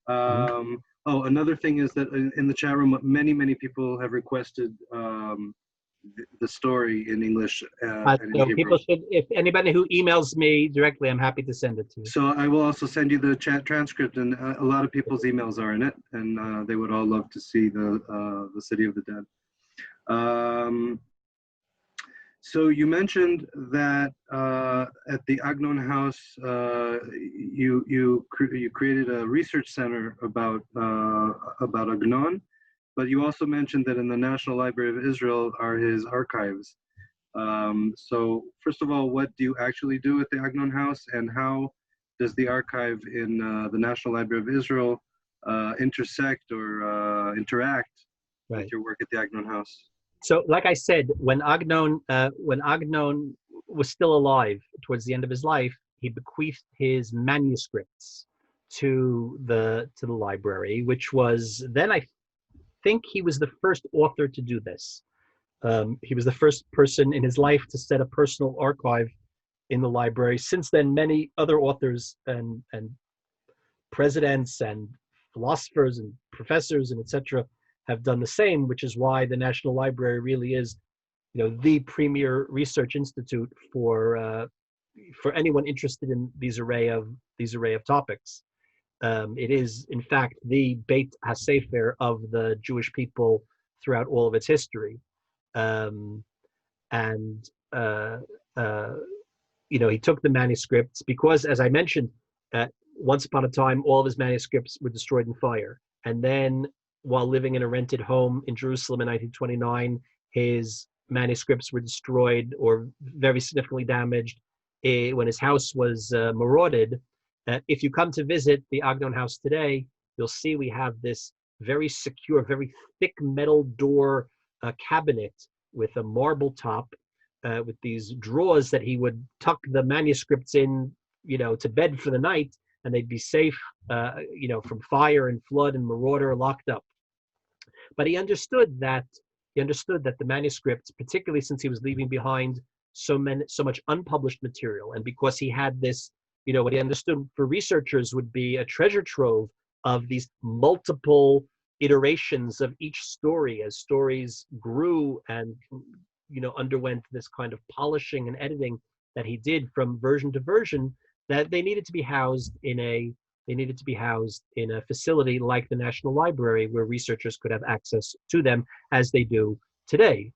Oh, another thing is that in the chat room, many people have requested the story in English. So people should, if anybody who emails me directly, I'm happy to send it to you. So I will also send you the chat transcript, and a lot of people's emails are in it, and they would all love to see the City of the Dead. So you mentioned that at the Agnon House, you created a research center about Agnon, but you also mentioned that in the National Library of Israel are his archives. So first of all, what do you actually do at the Agnon House, and how does the archive in the National Library of Israel intersect or interact with your work at the Agnon House? So, like I said, when Agnon was still alive, towards the end of his life, he bequeathed his manuscripts to the library, which was then, I think, he was the first author to do this. He was the first person in his life to set a personal archive in the library. Since then, many other authors and presidents and philosophers and professors and etc. have done the same, which is why the National Library really is, the premier research institute for anyone interested in these array of topics. It is, in fact, the Beit HaSefer of the Jewish people throughout all of its history. He took the manuscripts because, as I mentioned, once upon a time, all of his manuscripts were destroyed in fire. And then, while living in a rented home in Jerusalem in 1929, his manuscripts were destroyed or very significantly damaged when his house was marauded. If you come to visit the Agnon house today, you'll see we have this very secure, very thick metal door cabinet with a marble top, with these drawers that he would tuck the manuscripts in, to bed for the night, and they'd be safe, from fire and flood and marauder, locked up. But he understood that the manuscripts, particularly since he was leaving behind so much unpublished material, and because he had this, what he understood for researchers would be a treasure trove of these multiple iterations of each story as stories grew and underwent this kind of polishing and editing that he did from version to version, that they needed to be housed in a facility like the National Library, where researchers could have access to them as they do today.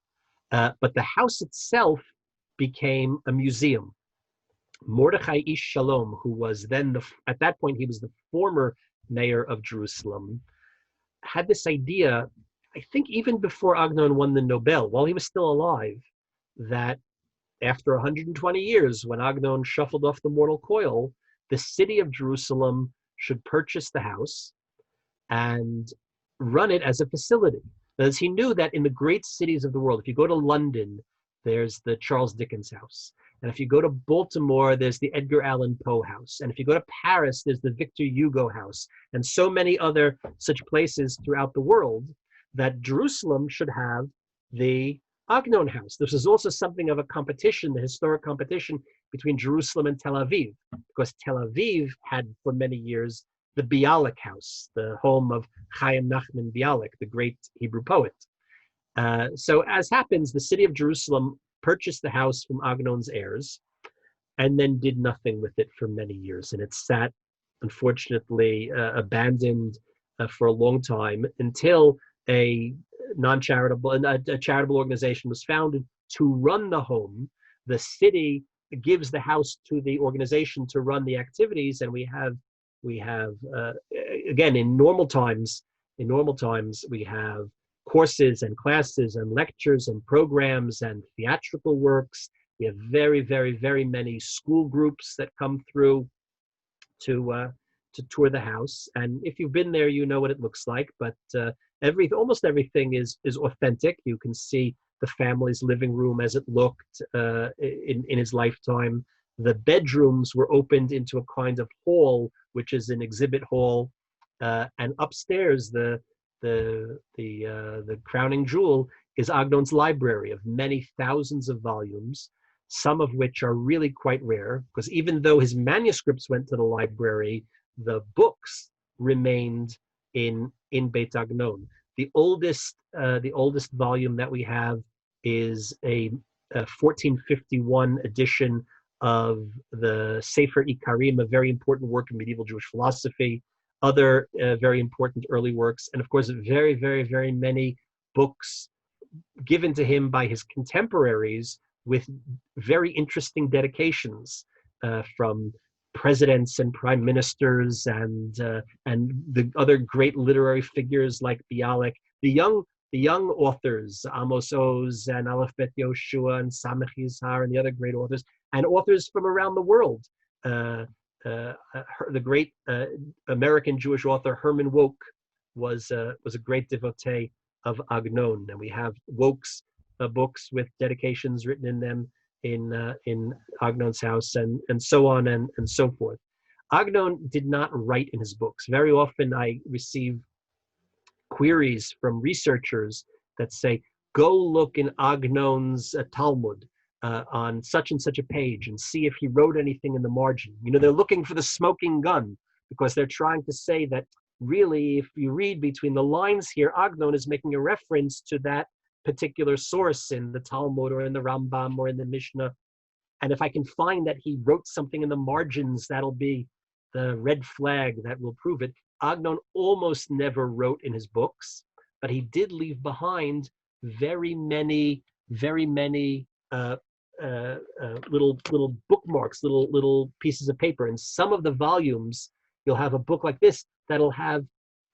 But the house itself became a museum. Mordechai Ish Shalom, who was then at that point he was the former mayor of Jerusalem, had this idea, I think even before Agnon won the Nobel, while he was still alive, that after 120 years, when Agnon shuffled off the mortal coil, the city of Jerusalem should purchase the house and run it as a facility. Because he knew that in the great cities of the world, if you go to London, there's the Charles Dickens house. And if you go to Baltimore, there's the Edgar Allan Poe house. And if you go to Paris, there's the Victor Hugo house. And so many other such places throughout the world, that Jerusalem should have the Agnon house. This is also something of a competition, the historic competition between Jerusalem and Tel Aviv, because Tel Aviv had for many years the Bialik house, the home of Chaim Nachman Bialik, the great Hebrew poet. So as happens, the city of Jerusalem purchased the house from Agnon's heirs and then did nothing with it for many years. And it sat, unfortunately, abandoned for a long time until a charitable organization was founded to run the home. The city gives the house to the organization to run the activities, and we have again, in normal times we have courses and classes and lectures and programs and theatrical works. We have very, very, very many school groups that come through to tour the house. And if you've been there, you know what it looks like. But almost everything is authentic. You can see the family's living room as it looked in his lifetime. The bedrooms were opened into a kind of hall, which is an exhibit hall, and upstairs the crowning jewel is Agnon's library of many thousands of volumes, some of which are really quite rare, because even though his manuscripts went to the library, the books remained in Beit Agnon. The oldest volume that we have is a 1451 edition of the Sefer Ikarim, a very important work in medieval Jewish philosophy, other very important early works, and of course, very, very, very many books given to him by his contemporaries with very interesting dedications from presidents and prime ministers and the other great literary figures like Bialik. The young authors, Amos Oz and Aleph Bet Yoshua and Samech Yizhar and the other great authors, and authors from around the world. The great American Jewish author Herman Wouk was a great devotee of Agnon, and we have Wouk's books with dedications written in them in Agnon's house, and so on and so forth. Agnon did not write in his books. Very often I receive queries from researchers that say, go look in Agnon's Talmud on such and such a page and see if he wrote anything in the margin. You know, they're looking for the smoking gun because they're trying to say that really, if you read between the lines here, Agnon is making a reference to that particular source in the Talmud or in the Rambam or in the Mishnah. And if I can find that he wrote something in the margins, that'll be the red flag that will prove it. Agnon almost never wrote in his books, but he did leave behind very many little bookmarks, little pieces of paper. In some of the volumes, you'll have a book like this that'll have,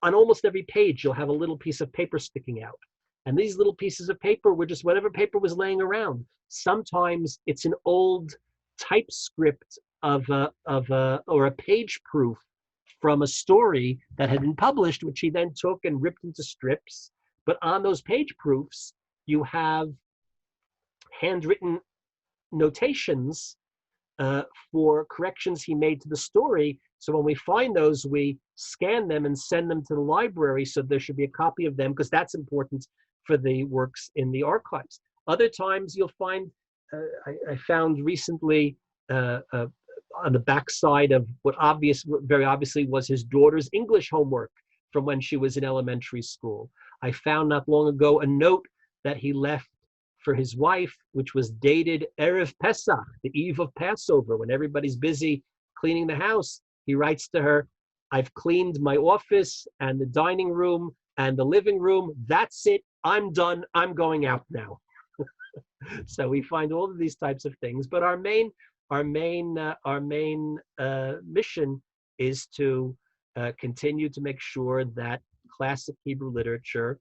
on almost every page, you'll have a little piece of paper sticking out. And these little pieces of paper were just whatever paper was laying around. Sometimes it's an old typescript or a page proof from a story that had been published, which he then took and ripped into strips. But on those page proofs, you have handwritten notations for corrections he made to the story. So when we find those, we scan them and send them to the library, so there should be a copy of them, because that's important for the works in the archives. Other times you'll find, I found recently on the backside of what very obviously was his daughter's English homework from when she was in elementary school. I found not long ago a note that he left for his wife, which was dated Erev Pesach, the eve of Passover, when everybody's busy cleaning the house. He writes to her, I've cleaned my office and the dining room and the living room. That's it. I'm done. I'm going out now. So we find all of these types of things, but our main mission is to continue to make sure that classic Hebrew literature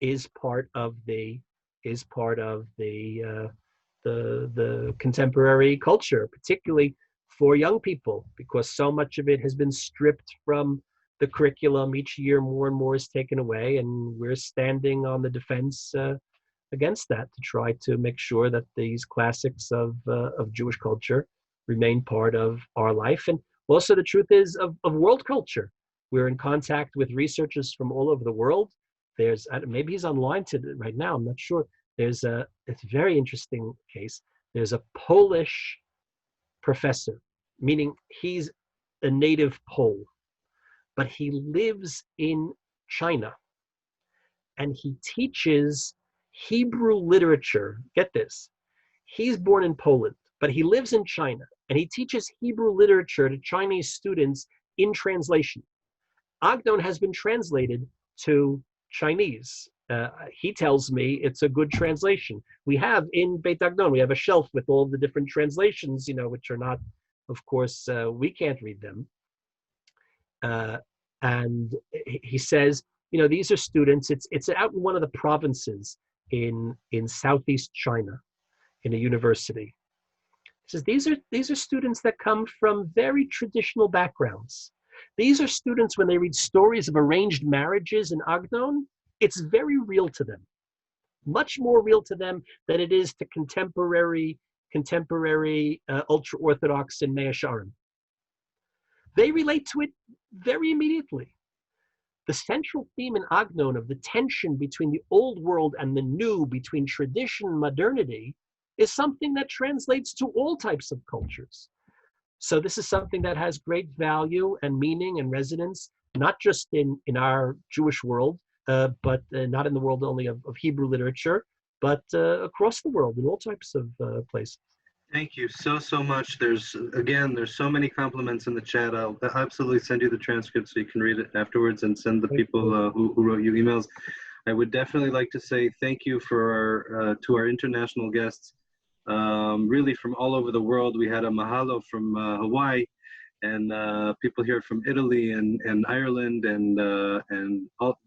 is part of the contemporary culture, particularly for young people, because so much of it has been stripped from the curriculum. Each year more and more is taken away, and we're standing on the defense against that to try to make sure that these classics of Jewish culture remain part of our life. And also the truth is of world culture. We're in contact with researchers from all over the world. There's, maybe he's online right now, I'm not sure. It's a very interesting case. There's a Polish professor, meaning he's a native Pole, but he lives in China and he teaches Hebrew literature. Get this, he's born in Poland, but he lives in China and he teaches Hebrew literature to Chinese students in translation. Agnon has been translated to Chinese. He tells me it's a good translation. We have in Beit Agnon, we have a shelf with all the different translations, which are not, of course, we can't read them. And he says, these are students. It's out in one of the provinces in Southeast China, in a university. He says these are students that come from very traditional backgrounds. These are students, when they read stories of arranged marriages in Agnon, it's very real to them, much more real to them than it is to contemporary ultra-Orthodox and Mea Shearim. They relate to it very immediately. The central theme in Agnon of the tension between the old world and the new, between tradition and modernity, is something that translates to all types of cultures. So this is something that has great value and meaning and resonance, not just in our Jewish world, but not in the world only of Hebrew literature, but across the world in all types of places. Thank you so much. There's so many compliments in the chat. I'll absolutely send you the transcript so you can read it afterwards and send the people who wrote you emails. I would definitely like to say thank you to our international guests, really from all over the world. We had a mahalo from Hawaii, and people here from Italy and Ireland and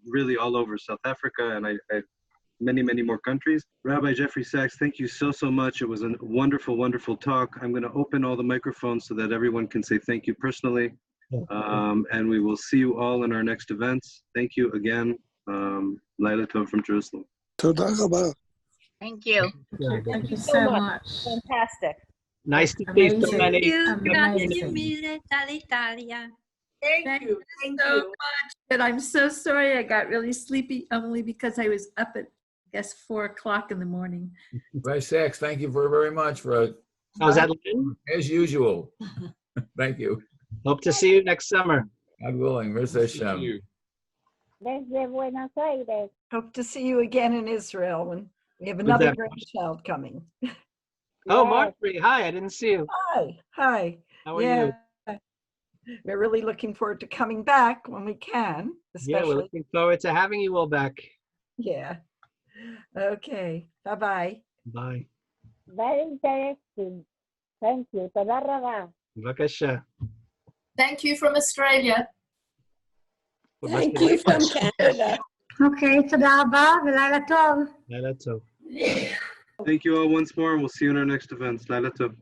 really all over South Africa, and many more countries. Rabbi Jeffrey Sachs, thank you so much. It was a wonderful talk. I'm going to open all the microphones so that everyone can say thank you personally, and we will see you all in our next events. Thank you again. Laila Tov from Jerusalem. Toda rabba. Thank you. Thank you so much. Fantastic. Nice to see so many. Amazing. Thank you. Thank So you. much. And I'm so sorry I got really sleepy only because I was up at, I guess, 4 o'clock in the morning. Rabbi Sachs, thank you very much for How's that, Lynn? as usual. Thank you. Hope to see you next summer. God willing. Mirza Hashem. Desde Buenos Aires. Hope to see you again in Israel when we have Who's another that? grandchild coming. Oh, Yes. Marjorie, hi, I didn't see you. Hi. How are you? We're really looking forward to coming back when we can, Yeah, we're especially. looking forward to having you all back. Yeah. Okay. Bye-bye. Bye. Very interesting. Thank you. Toda rabba. Bevakasha. Thank you from Australia. Thank you from Canada. אוקיי, תודה רבה ולילה טוב. לילה טוב. Thank you all once more, and we'll see you in our next events. Laila Tov.